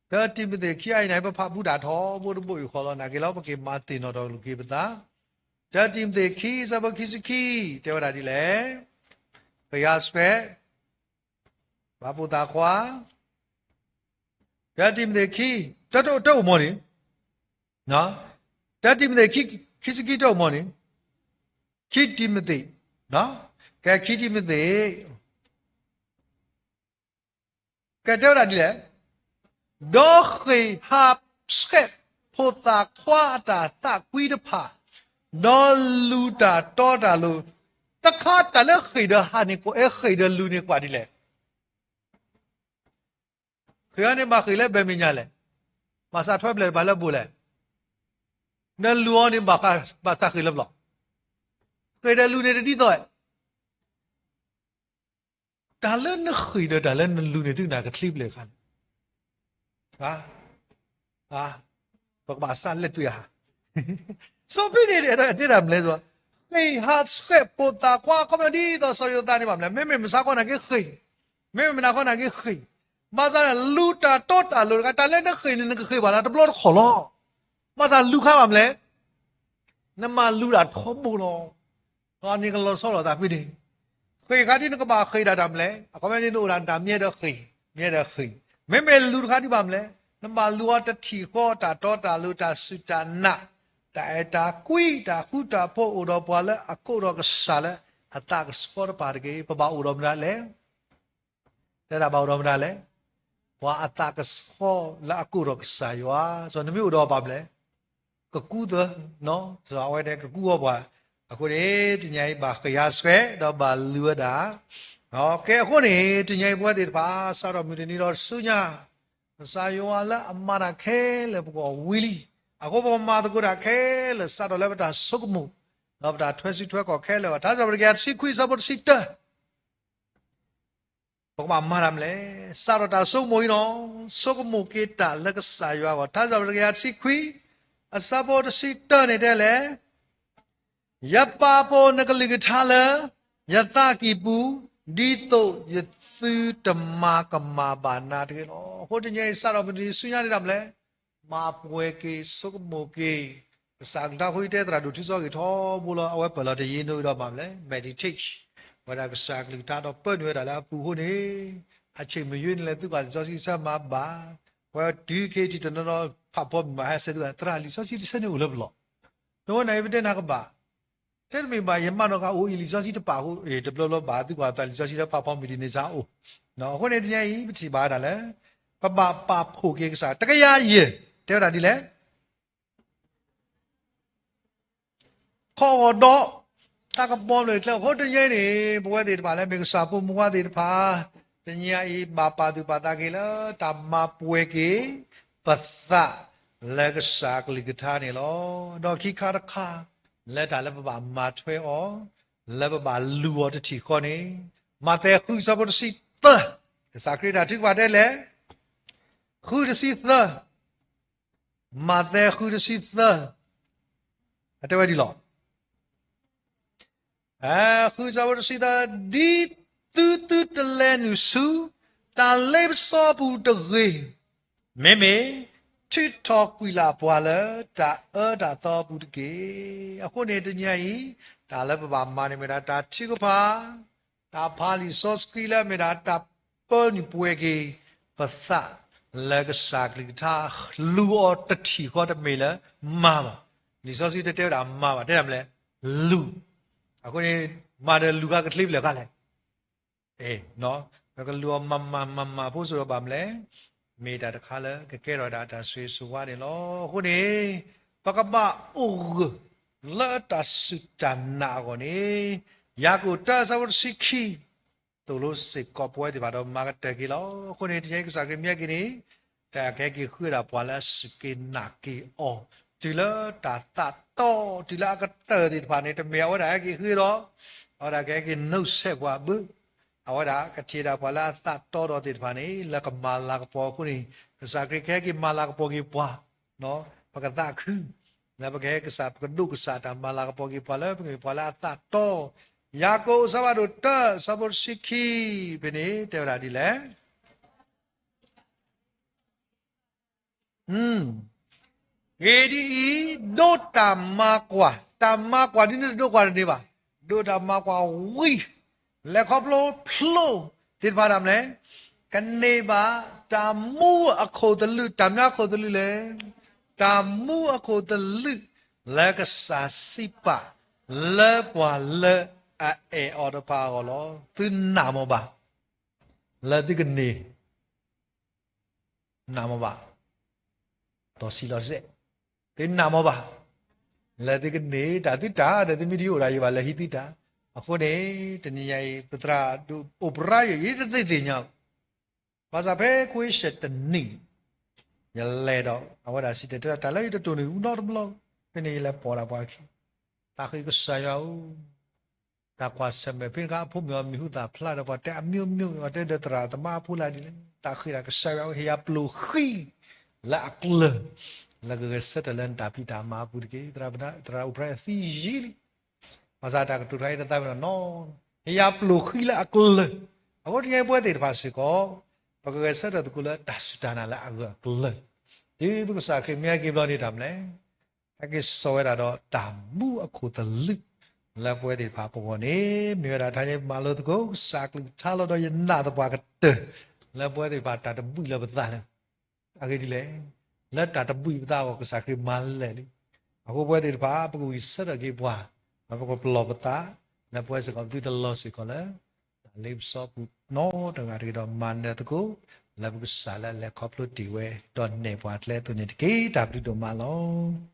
đã tìm thấy khi ai này mà phát bút đã thọ bút bụi khó là cái đó mà cái mà tiền nó đâu cái bữa ta đã tìm thấy khi sao mà khi để qua đi lệ phải hát khét bà bố ta khóa đã tìm thấy khi đâu mà nè nó đã tìm thấy khi đâu mà nè khi tìm thấy nó cái khi tìm thấy cái đó là gì đấy đó khi hấp skep bố ta khóa ta quy được phá đó lu ta to ta lu ta khát ta lấy khi đó hà này có khi đó lu này qua đi lệ khi anh em khi lấy bề mình nhảy mà sao thoát bề bà lấy bù lệ nên lúa nên bà sao khi lấy lọ khi đó lúa này đi rồi ta lên nó khi đó ta lên lúa này tức là cái clip lệ khăn bà sao lên tùy à sao biết đi làm lên rồi khi hát skep bồ ta qua có đi đó sao ta đi làm lại mấy mình sao con này cái khi mấy mình nào con này cái khi mà ra lưu ta tốt à lưu cái ta lên nó khơi bảo là nó lót khổ lo mà ra lưu khác làm lẽ nhưng mà lưu đã không bù lo còn những cái lo sau là ta biết đi khơi cái đi nó có bà khơi đã làm lẽ có mấy đứa làm làm nhẹ đó khơi mấy lưu khác đi làm lẽ nhưng mà lưu ta chỉ có ta tốt ta lưu ta sự ta nặng ta quý ta khu ta po ở đó bảo là à cô đó cái sao là à ta cái sport park cái bảo ở đó ra lẽ thế là bảo đó ra lẽว่าอัตตาก็สอละกูรอกสายวะส่วนนี้อุดรบาบเลยก็กูเถอะเนาะส่วนเอาไว้เนี่ยก็กูว่าအခုနေတညိုင်ပါခရဆွဲတော့ပါလူတာဟောကဲအခုနေတညိုင်ဘွဲ့တွေပါစတော့မြူတနီတော့ဆုညာစာယောလာအမရခဲလေဘောဝီလီအခုပေါ်မှာတကူတာခဲလေစတော့လည်းဗတာဆုကမှုတော့ဗတာထွဲစီထွဲကောခဲလေဒါဆိုဘရကစီခွီစပ်စီတာบอกว่ามาทำเลยสารตาสุโมยน้องสุกมุกิตาแล้วก็สายว่าท่าจะเรียกสิคุยอาซาบอดสิตาเนี่ยได้เลย ယပပေါ်နကလိကထားလယသကိပူဒီတိုယသုတမကမဘာနာတေလောဟိုတညစတော့ဒီဆွညာရမလဲမာပွဲကေစုကမိုကေစာကတာဟိတဲ့တရာဒုတိစောကေထောဘူလောအဝဲပလာတရင်တို့တော့ပါမလဲ meditate ဝဒါကစာကလိတာတော့ပတ်ရွေးတာလားပူဟိုနေအချိန်မရွေးနေလဲသူကစောစီစမဘာဝဲဒီကေတီတနော်ဖတ်ဖို့မဟဆဲသူတရာလီစောစီစနေဦးလဘလောတော့နိုင်တဲ့နာကဘာတဲ့မိဘယမတော့ကအိုအီလီစောစီတပါဟိုဒပလောဘာသူကတလီစောစီတပါဖောင်းမီဒီနေစားအိုနော်ဟိုနေတည်းကြီးပချီပါတာလဲပပဖိုကေကစားတကရရေတဲ့တာဒီလဲခေါ်တော့တကပေါ်လေဟိုတည်းနေဘွဲသေးတပါလဲမေကစားဖို့မွားသေးတပါတညာဤဘာပါသူပါတာကေလတမပွဲကေပသလကစားကလိကထားနေလောတော့ခိခါတခါလက်တာလက်ပပါမာထွဲဩလက်ပပါလူော်တတိခေါ်နေမတဲ့ခုစပေါ်စီသစာခရတာတိပါတယ်လေခုတစီသမတဲ့ခုတစီသအတဝဲဒီလောခုစပေါ်စီတာဒီတူတလဲနုစုတာလေစောဘူးတရေမေTikTok ကွီလာပွာလာတာဒါတော့ဘူးတကေအခုနေတညကြီးဒါလည်းပပမာနေမတာတာချိကဖာတာဖာလီဆော့စကီလာမတာတာပေါ်နီပွဲကေပသလကစားကလီတာလူအော်တတိခေါ်တမေလာမာပါလီဆော့စီတဲ့တာမာပါတဲ့မလဲလူအခုနေမာတယ်လူကကလစ်လေကလည်းနော်ကလူမဖို့ဆိုတော့ဗာမလဲမေတာတခါလဲကဲရောတာတာဆွေဆူဝါတယ်လောခုနေပကပအိုလာတဆုတနာကိုနေယာကိုတာဆဝစီခီတူလို့စိတ်ကောပွဲဒီပါတော့မာကတကီလောခုနေတကယ်ကစားကမြက်ကြီးနေတာကဲကြီးခွေတာပွာလာစကင်နာကီအောဒီလာတာတတော့ဒီလာကတဲ့ဒီပါနေတမြေဝဒါကြီးခွေတော့ဟောဒါကဲကြီးနှုတ်ဆက်ကွာဘူးအဝဒါကချေတာပွာလာသတ်တော်တဲ့ဘာနေလကမာလာကပေါ်ခုနေစာကခဲကမာလာကပေါ်ကြီးပွာနော်ပကတာခုလပခဲကစားပကဒုကစားတာမာလာကပေါ်ကြီးပွာလာပကပွာလာသတ်တော်ယာကိုစဝဒုတဆဘစီခီဘနေတေရာဒီလေဂေဒီဒိုတမကွာတမကွာဒီနေ့ဒိုကွာနေပါဒိုတမကွာဝီလက်ခေါပလိုဖလိုဒီပါရမလဲကနေပါတမှုအခုတလူတမခုတလူလေတမှုအခုတလူလက်ကစားစိပါလဲပွာလဲအော်တပါကောသူနာမပါလက်ဒီကနေနာမပါတော့စီလောစက်ဒီနာမပါလက်ဒီကနေဒါတိတာတဲ့မီဒီယိုရာရပါလက်ဟိတိတာအခုနေတနည်းရပတရာဒူအိုပရာရည်တဲ့တဲ့ညောဘာသာပဲခွေးရှက်တနီရလဲတော့အဝဒါစီတဲ့တာလိုက်တူနေဦးတော့မလို့ဖနေလဲပေါ်လာပါခိတာခိကဆာယောတာကွာစမေဖင်ကဖုံမြောမီဟုတာဖလာတော့တဲ့အမျိုးမျိုးတဲ့တရာတမဖူလာဒီတာခိရကဆာယောဟေယပလူခိလာကလလာကစတလန်တာပီတာမာပူကေတရာတရာဥပရစီဂျီလီမဇာတာကတူထိုင်တဲ့တာနော်ဟေယပလူခိလာကလအခုတကယ်ပွဲတဲ့ပါစီကောပကယ်ဆက်တဲ့ကူလာဒါစတာနာလာအကလဒီဘုစားခေမြာကေဘလနေတာမလဲအကိဆောရတော့တာမှုအခုတလိလက်ပွဲတဲ့ပါပေါ်နေမြေတာထိုင်မလို့တကူစာကလူထားလို့တော့ရနာတော့ပါကတလက်ပွဲတဲ့ပါတာတပုလပသားလဲအကေဒီလေလက်တာတပုပသားကိုစာခေမလဲလေအခုပွဲတဲ့ပါပကူဆက်တဲ့ကေပွားပကူပလောပသားလက်ပွဲစကောသူတလောစကောလဲလိပ်စောပုနော်တကရီတော့မန်တဲ့တကူလက်ပုစာလဲလက်ခေါပလို့တီဝဲတော့နေပွားလဲသူနေတကေတာပလူတော့မလော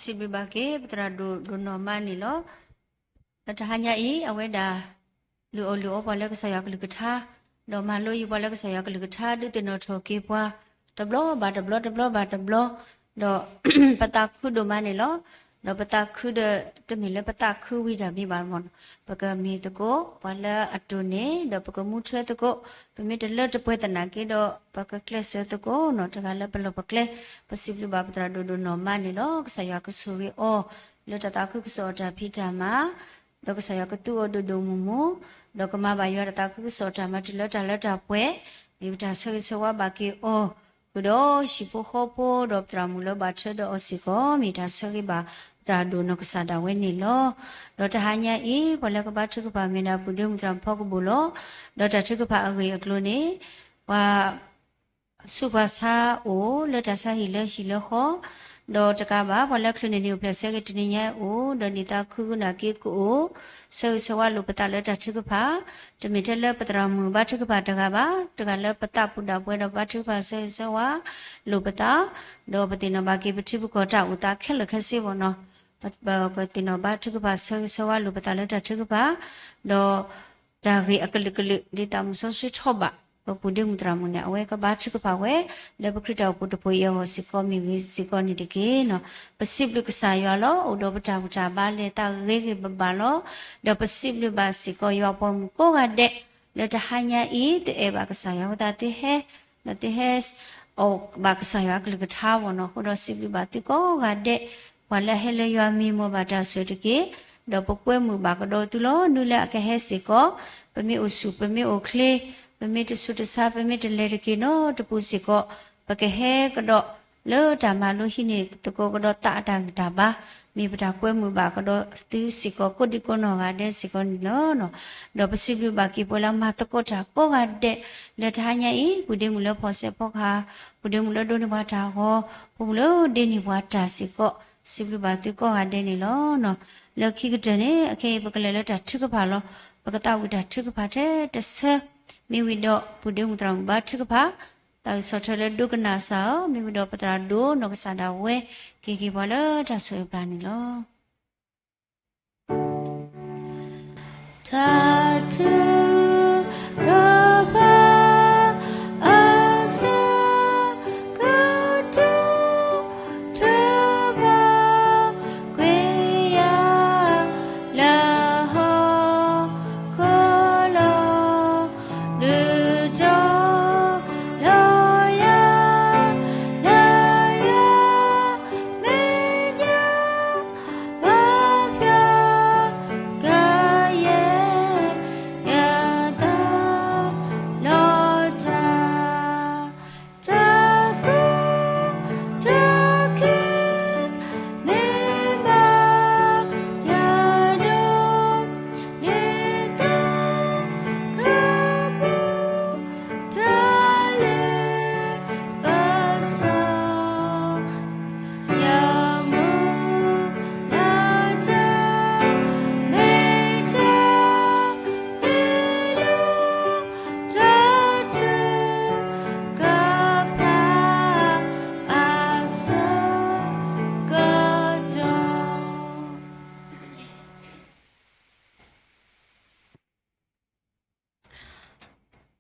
စီဘီဘာကေပတရာဒိုနော်မနီလောတထညာဤအဝဲတာလူအလူအပေါ်လက်ကဆရာကလူကထားတော့မလို့ယူပေါ်လက်ကဆရာကလူကထားဒုတင်တော်ထော်ကေပွားတဘလဘာတဘလတော့ပတာခုဒိုမနီလော เราปะตาคือเดตมีเลปะตาคือวิดามีบานมอนปะกะมีตะโกปะละอัตุเนดปะกะมูเชตะโกปะมีตะเลตะปวยตะนาเกดปะกะเคลเสตะโกเนาะตะกะเลปะลปะเคลปะสิบลุบาปะตราโดนอมานี่เนาะกะสยากะสุเรอเลตะตาคือกะสอตาพิจามาดอกสยากะตุอโดมูมูดอกมาบายอตะตาคือกะสอตามาติเลตะปวยมีตาเสสวะบาเกอกุโดชิโปโคโปดอกตรามูลบาเชดอสิโกมีตาเสกิบาจาดูนกษาดาเวนิโลดอกจะหายาอีพอแล้วก็บาชุกปาเมนาปุเดมุตรามพ่อกุบุโลดอกจะชุกปาอเกยอกโลนีว่าสุภาษาโอเลตาสาหิเลหิเลโฮดอกจะกาบาพอแล้วคลินิวเพลเซกตินิยาโอดอนิตาคุนาเกกุโอเซสวาลุปตาเลตาชุกปาจะมีเทเลปตรามือบาชุกปาตะกาบาตะกาเลปตาปุดาปวยดอกบาชุกปาเซสวาลุปตาดอกปตินบาเกปฏิบุกอตาอุตาเคลเคสิบโนก็ตินอบาทุกบาสวาลุปตาเลตทุกบาดอดากีอักลิกลิดิตามสสิชอบะปุดิมุตรามุเนี่ยเอาไว้ก็บาทุกบาเวแล้วพระคริสต์ปุตตะปุยเอาสิกอมีสิกอนิดิเกเนาะปสิบลุกสายอลออุดปจาปุจาบาเลตาเกเกบบาลอดอปสิบลุบาสิกอยอปอมโกกะเดแล้วจะหายาอีเตเอบากสายอตาติเฮนติเฮสโอบากสายอกลิกทาวเนาะดอสิบลุบาติโกกะเดวันละเฮเลยามีโมบาตาสุดกีดอกปกเวมือบากดอตุโลนุละกะเฮสิโกปะมีอุสุปะมีโอเคลปะมีตสุตสาปะมีตเลรกีโนตปุสิโกปะกะเฮกดอเลจามาโลหินีตะโกกดอตาดังตาบามีปะตากวยมือบากดอติสิโกกุดิโกโนกะเดสิโกนิโลโนดอกปสิบิบากิโปลามาตะโกตาโกกะเดเลทาญาอีปุเดมุลพอเสพอคาปุเดมุลโดนิบาตาโฮปุมุลเดนิบาตาสิโกสิบลูบาติก็หาเดนี่ล้อเนาะแล้วขี้ก็เจเนี่ยโอเคปกติแล้วจัดชุกผ้าล้อปกติวิดาชุกผ้าเท่แต่เสมีวิดาปุเดมุตรามบาชุกผ้าแต่สุดท้ายแล้วดูกันน่าสาวมีวิดาปตราดูนกสาดาวเวกี่พอแล้วจะสวยปราณีล้อถ้าเธอก็พาอาสาก็ดูเธอ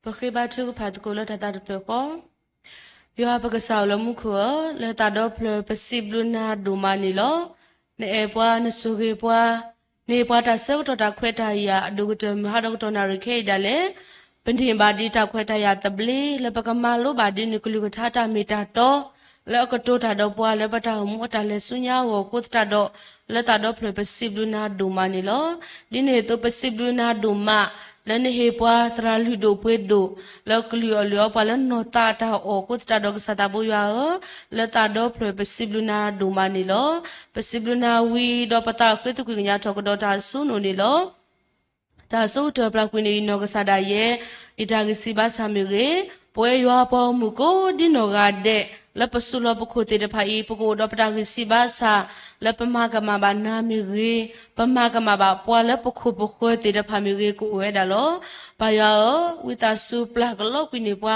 ปะเคบาชุกพาตะโกลตาตาตะเปก็ยอปะกะสาวลมุขัวเลตาดอเพลปะสิบลุนาดูมานี่ลอเนเอปวาเนสุเกปวาเนปวาตาเซกตตาเควตายาดูกตมหาดกตนาริเคดาเลเป็นทีบาดีตาเควตายาตะบลีเลปะกะมาโลบาดีนิกุลิกทาตาเมตาโตแล้วก็ตัวตาดอปวาเลปะตาหมตาเลสุญญาวกุตตาดอเลตาดอเพลปะสิบลุนาดูมานี่ลอดิเนโตปะสิบลุนาดูมาแล้วนี่เฮปวาตราลิโดเปโดแล้วกลิโอลิโอปาลนโนตาตาโอกุตตาดอกสตาบุยาแล้วตาดอเพลเปสิบลุนาดูมานี่ลอเปสิบลุนาวีดอปตาคือตุกิญญาทอกดอตาซุโนนี่ลอตาซุตปลากุนีนกสาดาเยอิตากิสิบาสามิเกป่วยยัวปอมุโกดินกาเดแล้วปสุลปโคเตเดพายปโกดอปตากิสิบาสาแล้วปมากมาบานามิเกปมากมาบาปัวแล้วปโคเตเดพามิเกกูเวดาโลปายาวิตาสุปลากโลกุนีปัว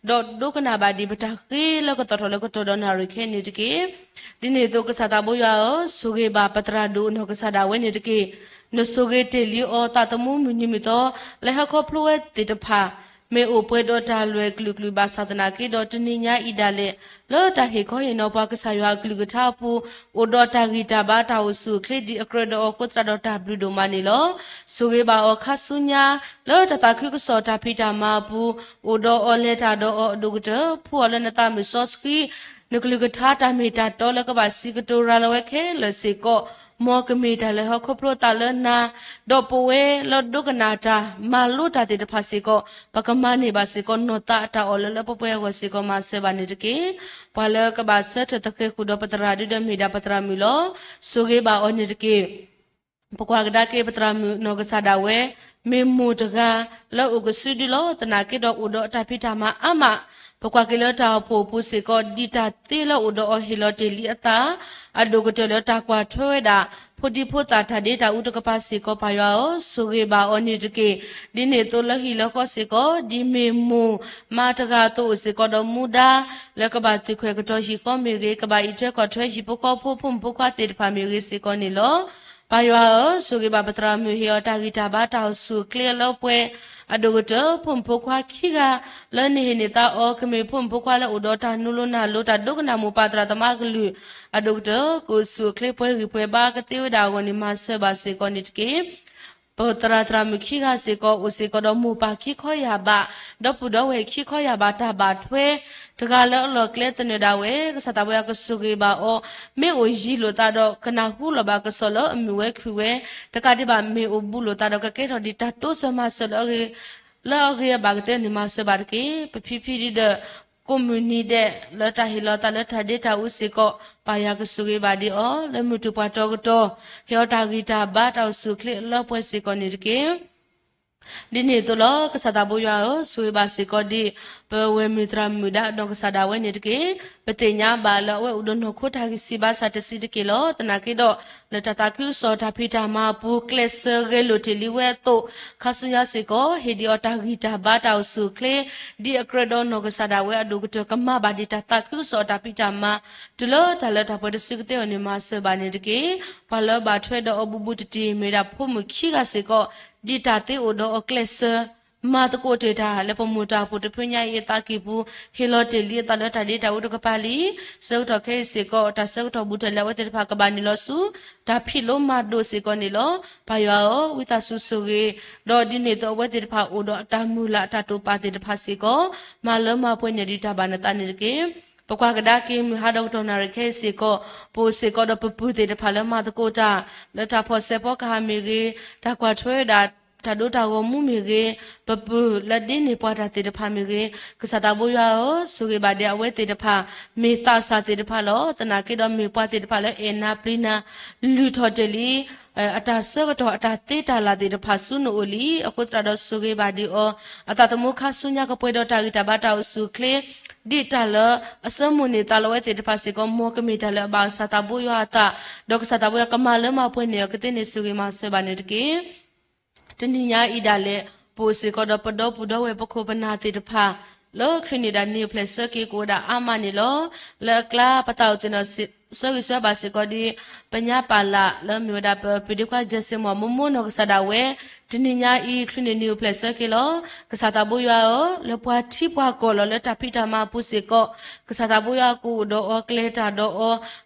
ดอดูกนาบาดีปตากีแล้วก็ตอทแล้วก็ตอดนาริเคนิตกีดินีตุกสาตาบุยาสุเกบาปตราดูนกสาดาเวนิตกีนสุเกเตลีโอตาตมุมุนิมิโตแล้วเขาพลวยติดพา မေအိုပွဲတော့တာလွယ်ကလူကလူပါသာသနာကေတော့တနိညာဣဒါလေလောတာဟေခေါရင်တော့ဘာကစားရွာကလူကထားပူအိုတော့တာဂီတာဘာတာဝစုခလီဒီအကရတော့ကုတရတော့တာဘလူဒိုမနီလောဆိုကေပါအခဆုညာလောတတာခုကစောတာဖိတာမာပူအိုတော့အော်လက်တာတော့အဒုကတဖူအလနတာမီဆော့စကီနုကလူကထားတာမီတာတော့လကပါစီကတိုရာလဝဲခဲလစီကောမောကမီတာလေဟခပရတာလနာဒေါ်ပဝဲလောဒုကနာတာမာလူတာတေတဖစီကောပကမနီပါစီကောနောတာတာအော်လပပဝဲဝစီကောမာဆေဘာနေတကေပါလကပါဆတ်တကေခုဒပတရာဒီဒမီဒါပတရာမီလောဆိုကေဘာအော်နေတကေပကွာကဒါကေပတရာမီနောကဆာဒါဝဲမေမူတကလောဥကစုဒီလောတနာကေတော့ဥဒတာဖိတာမာအမပကွာကေလောတာဖို့ပုစေကောဒီတာတေလောဥဒအဟီလောတေလီအတာအဒုကတလောတာကွာထွဲတာဖို့ဒီဖို့တာထာဒေတာဥဒကပါစေကောပါယောဆိုကေပါအောနိတကေဒီနေတိုလဟီလောကောစေကောဒီမေမူမာတကတိုစေကောတော်မူဒါလကပါတိခွေကတော်ရှိကောမေကေကပါဣချက်ကောထွဲရှိပကောဖို့ဖုံပကွာတေတဖာမေကေစေကောနေလောပါယောဆိုကေပါပတရာမြဟီယောတာဂီတာဘာတောက်စုကလျလောပွဲအဒုကတဖုံပခွာခိကလနေနေတာအောကမေဖုံပခွာလဥဒတာနုလနာလောတာဒုကနာမူပါတရာတမကလူအဒုကတကိုစုကလေပွဲရီပွဲဘာကတိဝဒါဝနိမဆေဘာစေကောနိတကေပတရာတရာမခိကစေကောဥစေကောဒမူပါခိခောယာဘာဒပုဒဝေခိခောယာဘာတာဘာထွေတကလောလောကလေတနေဒါဝေကစတာဘယကဆုကေဘာအောမေအိုဂျီလိုတာတော့ကနာဟုလဘာကဆောလအမီဝဲခွေတကတိဘာမေအိုဘူးလိုတာတော့ကကေတော်ဒီတာတိုးဆမဆလောကေလောကေဘာကတဲ့နိမဆဘာကေပဖီဖီဒီဒကွန်မြူနီတဲ့လတာဟီလတာလတာဒေတာဥစီကောပါယာကဆုကေဘာဒီအောလမူတူပါတော့ကတော့ဟောတာဂီတာဘာတောက်ဆုခလလောပွဲစီကောနေတကေဒီနေ့တော့ကစားတာဘူးရောဆွေးပါစီကောဒီပဝေမီတရာမူဒါတော့ကစားတာဝဲနေတကေပတိညာဘာလောဝဲဥဒနခိုတာကစီဘာစာတစီတကေလောတနာကေတော့လတတာကျူစောတာဖီတာမာပူကလစ်ဆာရေလိုတီလီဝဲတော့ခါဆူယာစီကောဟေဒီအတာဂီတာဘာတောက်ဆုခလေဒီအကရဒွန်နောကစားတာဝဲအဒုကတကမဘာဒီတာတာကျူစောတာဖီတာမာဒလောတလတာပဒစီကတဲ့နေမဆဘာနေတကေဘာလောဘာထွဲတော့အဘူဘူတတီမေတာဖို့မခိကစီကောဒီတာတေအိုဒိုအကလစ်ဆာမာတကိုတေတာလေပမူတာပုတပညာယေတာကိဘူးဟီလိုတေလီတာလတာဒေတာဝဒကပါလီစောတော့ခဲစေကောတာစောတော့ဘူးတလဝတေဖာကဘာနီလောစုဒါဖီလိုမာဒိုစေကောနီလောဘာယောဝိတာဆုဆုရေတော့ဒီနေတော့ဝတေဖာအိုတော့အတမူလာတတူပါတေတဖာစေကောမာလမပွင့်ညဒီတာဘာနတာနေကေပကွာကဒါကိမဟာဒေါက်တာနာရခဲစေကောပိုစေကောတော့ပပူတေတဖာလမတကိုတာလတာဖောစေပေါကဟာမီကေတာကွာထွဲတာတာဒိုတာကိုမူမီကေပပူလက်ဒင်းနေပွားတာတေတဖာမီကေကစားတာဘူးရောဆိုကေပါတဲ့အဝဲတေတဖာမေတာစာတေတဖာလောတနာကေတော့မေပွားတေတဖာလဲအေနာပလီနာလူထော်တလီအတာဆောကတော့အတာတေတာလာတေတဖာဆုနိုလီအခုတရတော့ဆိုကေပါဒီအောအတာတမုခဆုညာကပွဲတော့တာဂီတာဘာတာဆုခလေဒီတလအစမနီတလဝဲတေတဖာစီကမောကမီတလဘာစတာဘူးယောတာဒေါကစတာဘူးကမလမပွင့်နေကတဲ့နေဆုကေမဆဘာနေတကေတနိညာဣဒါလေပိုစီကောဒပဒောပဒဝေပခုပနာတိတဖာလောခရနီဒါနီပလက်ဆကေကိုဒါအာမနီလောလကလာပတောက်တင်ဆောရဆဘာစီကောဒီပညာပါလာလောမြဒါပဒီကွာဂျက်စမမမနောကဆဒါဝဲတနိညာဤခရနီပလက်ဆကေလောကဆတာဘူယောလပွားတိပွားကောလောလတပိတာမပုစီကောကဆတာဘူယောကူဒောကလေတာဒော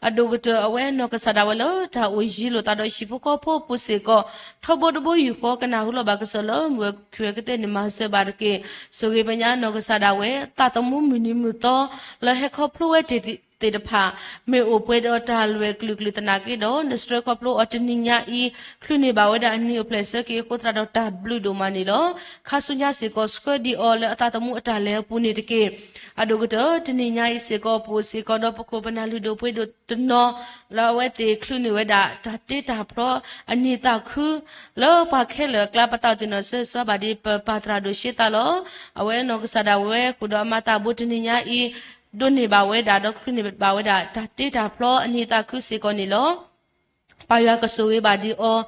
အဒုကတအဝဲနောကဆဒါဝလောတာဝီဂျီလိုတာဒောရှိဖကောဖို့ပုစီကောထဘဒဘူယူကောကနာဟုလောဘကဆလောမွေခွေကတဲ့နမဆဘာကေဆိုကေပညာနောကဆဒါဝဲတာတမှုမီနီမူတောလဟခောဖလိုဝဲတေတဖာမေအိုပွဲတော့တာလွယ်ကလူကလူတနာကေတော့နစထရကပလိုအတနိညာဤခလူနေပါဝဒအနီယိုပလက်ဆကေကိုတရာတော့တာဘလူးဒိုမနီလောခါဆုညာစေကောစကွဒီအော်လအတာတမှုအတာလဲပူနေတကေအဒုကတတနိညာဤစေကောပူစေကောတော့ပကိုပနာလူဒိုပွဲတော့တနောလာဝဲတေခလူနေဝဒတာတေတာပရောအနိတာခုလောပါခဲလကလပတောတင်နဆဆဘာဒီပါတရာဒိုရှိတာလောအဝဲနောကဆဒါဝဲကုဒမတာဘူတနိညာဤဒုန်နေပါဝဲဒါတော့ခရနေပါဝဲဒါတေတာဖလောအနိတာခုစေကောနေလောပါယကဆိုဝေးပါဒီအော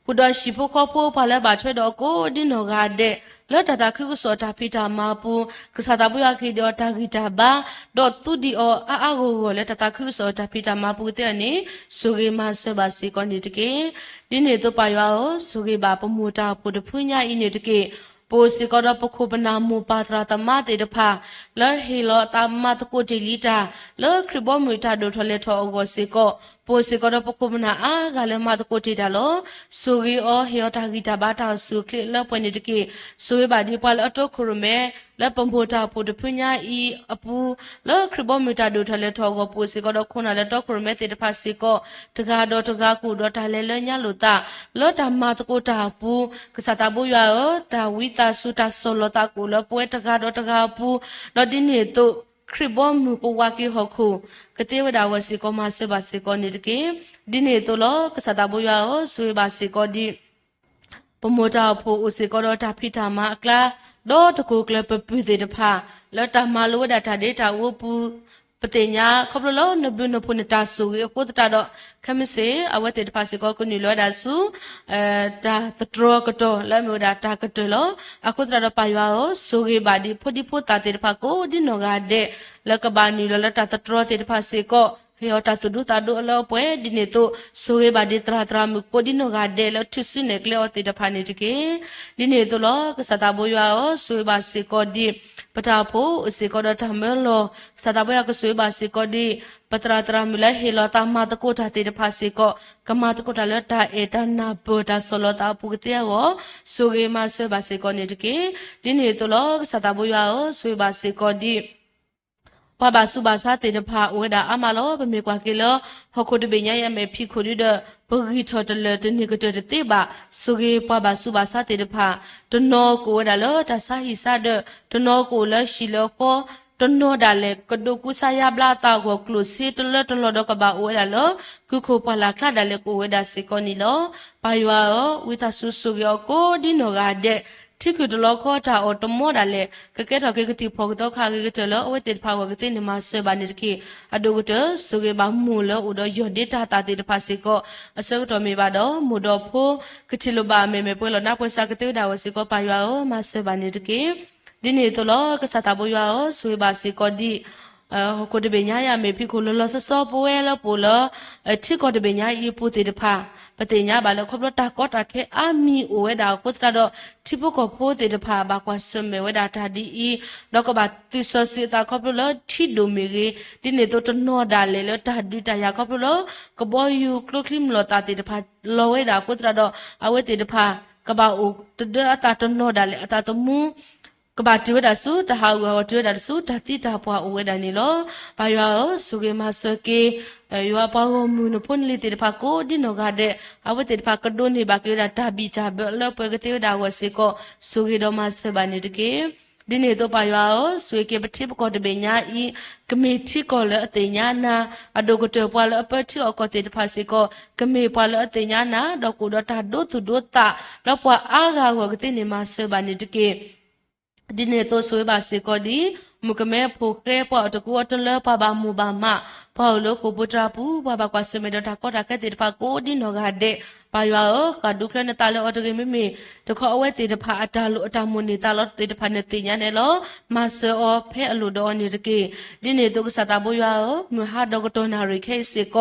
ကုဒရှိဖို့ခေါ်ဖို့ပါလဲပါချွဲတော့ကိုဒီနောကတဲ့လောတတာခုစောတာဖိတာမာပူကစားတာဘူးရခေတော့တာဂီတာဘာတော့သူဒီအောအာကိုလဲတတာခုစောတာဖိတာမာပူတဲ့နေဆိုကေမဆဘာစီကောနေတကေဒီနေတော့ပါယောဆိုကေပါပမူတာပုတဖွညာဤနေတကေ ปูสิก็ดอปคุปนามูปาตราตมาติดพาแล้วเฮโลตามมาตะกุจิลิตาแล้วคริบอมุตาดูทะเลทอโกสิก็ปูสิก็ดอปคุปนาอากาเลมาตะกุจิดาโลสุริโอเฮโอทากิตาบาตาสุคลิแล้วปนิตกิสุริบาดีปาลอตคุรุเมแล้วปมโพตาปูตพุญญาอีอปูแล้วคริบอมุตาดูทะเลทอโกปูสิก็ดอคุณาแล้วตคุรุเมติดพาสิก็ตกาดอตกากูดอทะเลเลญาลุตาแล้วตามมาตะกุตาปูกษัตาบุยาเอตาวิตาสุตาโซโลตากูแล้วป่วยตกาดอตกาปูแล้วดินเหตุคริบอมกูวากิฮคูกเทวดาวสิก็มาเสบาสิก็นิดกิดินเหตุล้อกษัตาบุยาเอสวยบาสิก็ดีปมโตาปูอุสิก็ดอตาพิธามากลาดอตกูกลปปุเตดพาแล้วตามาลวดาตาเดตาวูปูปฏิญญาขบลนบุนพุนตาสุยกุตตาดอคำเสอวัตถิภาสิก็กุนิลวดาสุตาตตรกตแล้วมือดาตากตลอกุตตาดอปายาโอสุยบาดีพอดีพุตาติภาโกดินโนกาเดแล้วก็บานิลแล้วตาตตรติภาสิก็เฮียตาตุดูตาดูแล้วป่วยดินเนตุสุยบาดีตราตรามุโกดินโนกาเดแล้วทุสุเนกเลอติดภานิตเกดินเนตุลอกษัตาบุยาโอสุยบาสิก็ดีปตาโพอุสิก็ดทำเมลโลสตาบยากสุยบาสิก็ดีปตราตรามิลเฮลตามาตะโกทาติดภาสิก็กมาตะโกทาเลตาเอตานาโปตาโซโลตาปุกเตียโอสุเกมาสุยบาสิก็นิตเกดินเนตุลอสตาบุยาโอสุยบาสิก็ดีปะบาสุบาสาติดภาอเวดาอามาโลเปเมกว่ากิโลฮอกโคดเบญญายามเอพิโคดิเดปกิทอตเลตนิกตเตติบาสุเกปะบาสุบาสาติดภาตโนโกดาโลตาสาหิซาเดตโนโกลชิโลโคตโนดาเลกดูกุสายาบลาตาโกคลุสิตเลตโลดกบาอเวดาโลกุโคปะลาคลาดาเลโกเวดาสิกอนิโลปายาโอวิตาสุสุเกโกดิโนกาเดที่คือตัวข้อตาอตมอดัลเลยก็แค่เราก็ติพอกตัวข้าก็เจอแล้วเอาไว้ติดพาวก็ติดมาเสบานิกี้อดูก็เจอสุเกบามูแล้วอุดยอดดิตาตาติดภาษิก็เสกตัวมีบาดอมูดอพูก็ชิลบาเมเมเปลนักภาษาก็ติดดาวสิก็ไปว่าโอมาเสบานิกี้ดินี่ตัวล้อก็สัตว์บุยว่าโอสุยบาสิก็ดีko de benya ya me phi ko lo so so poe lo po lo thi ko de benya yi pu ti de phaปฏิญญาบาลครบรถตากอตาเคอามีโอเวดากุตระดอทิบุกโพติดพาบากว่าสมเมเวดาทาดีอีดอกบาติสสิตาครบรถทิดูมีกีดิเนโตตโนดาเลลตาดุตายาครบรถกบอยูคลุคลิมลตาติดพาโลเวดากุตระดออเวติดพากบาอุตเดอตาตโนดาเลตาตมูกบาจิวดาสุตาหาวจิวดาสุตาติตาปัวโอเวดานิโลปายาสุเกมาสเกยัวปาวมุนพุนลิติดพาโกดิโนกาเดอาวติดพากดนี่บากิดาตาบิจาเบลเปกติวดาวสิโกสุเกดอมาสบานิตเกดิเนโตปายาสุเกปฏิบกอดเบญญาอีกเมทิโกเลอติญานาอดกเตปวาลอปติอกติดพาสิโกกเมปวาลอติญานาดอกดตาโดตุโดตาลปวาอากาวกตินิมาสบานิตเกดิเนโตสุบาสิโกดีมุกเมโพเกปอตะกัวตเลปะบามูบามาพอโลโคปุตราปูบาบากวาสเมดตากอตาเกติดพาโกดิโนกาเดปายาคาดุคลนตาเลอตเกเมเมตะขอเอาไว้ติดพาอตาลุอตามุนิตาลอติดพาเนติญาเนโลมาเซอเพอลุดอนิตเกดิเนโตกสตาบุยามุฮาดอกตนาริเคสิโก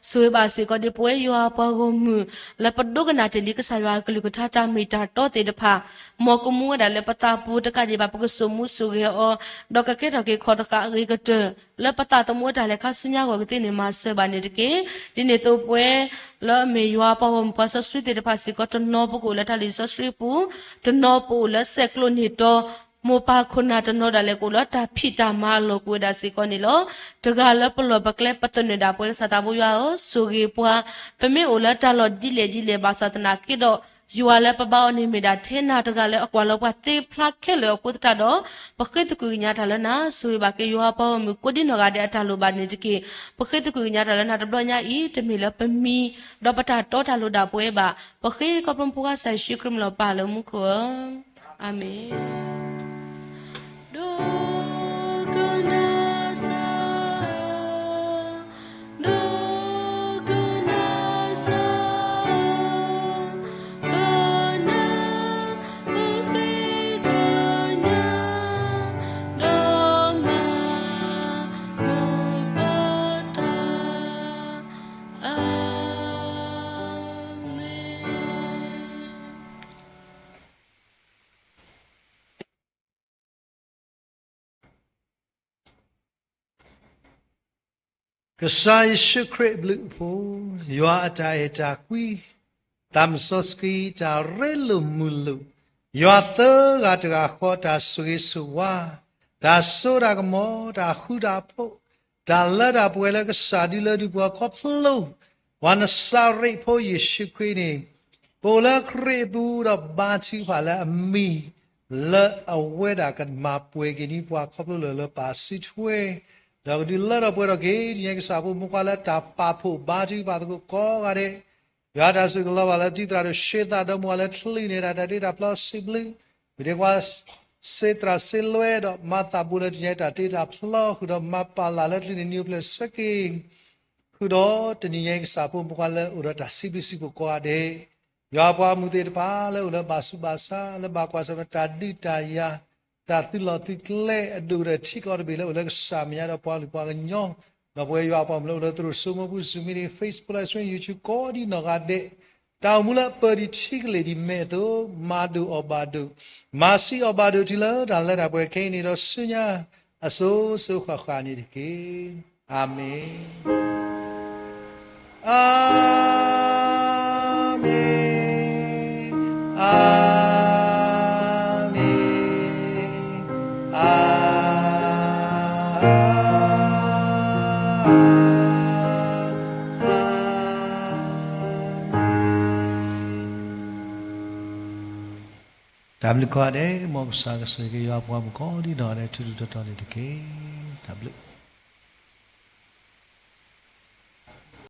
สุบาสิโกดิปวยยัวปะโกมุและปดุกนาติลิกสายากลิกทาจามิตาโตติดพามอกมูดาเลปตาปูตะกะดิบาปกสมุสุเกอดอกเกตะเกขอตะกะริกเตและปตาตมูดาเลคาสุญญากกติเนมาเซบานิตเกดิเนโตปวยละเมยัวปะวมปัสสริติดพาสิโกตโนปกุละทาลิสสริปูตโนปูละเซกโลนิโตโมปาคุณาตโนดาเลกุละตาพิตามาโลกุดาสิโกนิโลตกาละปลบกเลปตเนดาปวยสตาบุยาโอสุเกปัวเปเมโอละตาลอดิเลบาสตนากิโดยัวและปะบ้านี่มีดาเทนาตกาเลอกว่าลว่าเตพลักเคเลอกุตตาดอปะเคตกุญญาทาลนะสุยบาเกยัวปะมุกุดินกาเดตาลุบานิตเกปะเคตกุญญาทาลนะตบลญาอีตมีละปะมีดอปะตาโตทาลุดาปวยบาปะเคกปมพุกาใส่ชิคริมลปาลมุขอาเม ကစားရှိခရဘလူဖို့ယွာအတာအတာကွီတမ်ဆောစကီတာရဲလူမူလူယွာသောကတကခေါ်တာဆွေဆူဝါဒါဆိုရကမောဒါခုဒါဖို့ဒါလာဒါပွဲလကစားဒီလဒီပွားခေါပလုံးဝန်စာရိဖို့ယေရှုခရစ်နေပိုလာခရဘူးတော့ဘာချီဖာလာအမီလာအဝဲဒါကမပွေကင်းပွားခေါပလုံးလပါစီထွေတော့ဒီလာတော့ပွဲတော့ကေဒီရကစားဖို့မကွာလာတာပါဖို့ဘာချီပါတော့ကောရတဲ့ရတာစုကလာပါလာတိတရာတော့ရှေတာတော့မွာလာထလီနေတာဒါတာပလတ်စီဘလီဒီကွာစေတရာဆေလွဲတော့မတာဘူးလက်ညတာတေတာဖလောခုတော့မပါလာလက်လီနီယူပလက်စကီခုတော့တနည်းရဲ့စာဖို့မကွာလဲဥရတာစီဘီစီကိုကွာတဲ့ရွာပွားမှုတေတပါလဲဥရပါစုပါစာလဲပါကွာစမတာဒီတာယာတာတိလတိကလေအဒူရချီကောဘီလဲဥရကစာမရတော့ပွားလူပွားကညောတော့ဘွယ်ရွာပွားမလို့လဲသူတို့စုမဘူးစုမီ Facebook လဲဆွေ YouTube ကောဒီနော်ကတဲ့တောင်မူလပရိချိကလေးဒီမဲ့တော့မာဒူအဘာဒူမာစီအဘာဒူတီလာဒါလည်းတော့ဘယ်ခိနေတော့စညာအစိုးစိုးခါခါနေတကေအာမင်အာမင်အာမင်အာ W ခေါ်တယ်မောင်စာကစကေရွာပွားမကောဒီတော့တယ်ထူထူတော်တော်လေးတကေ W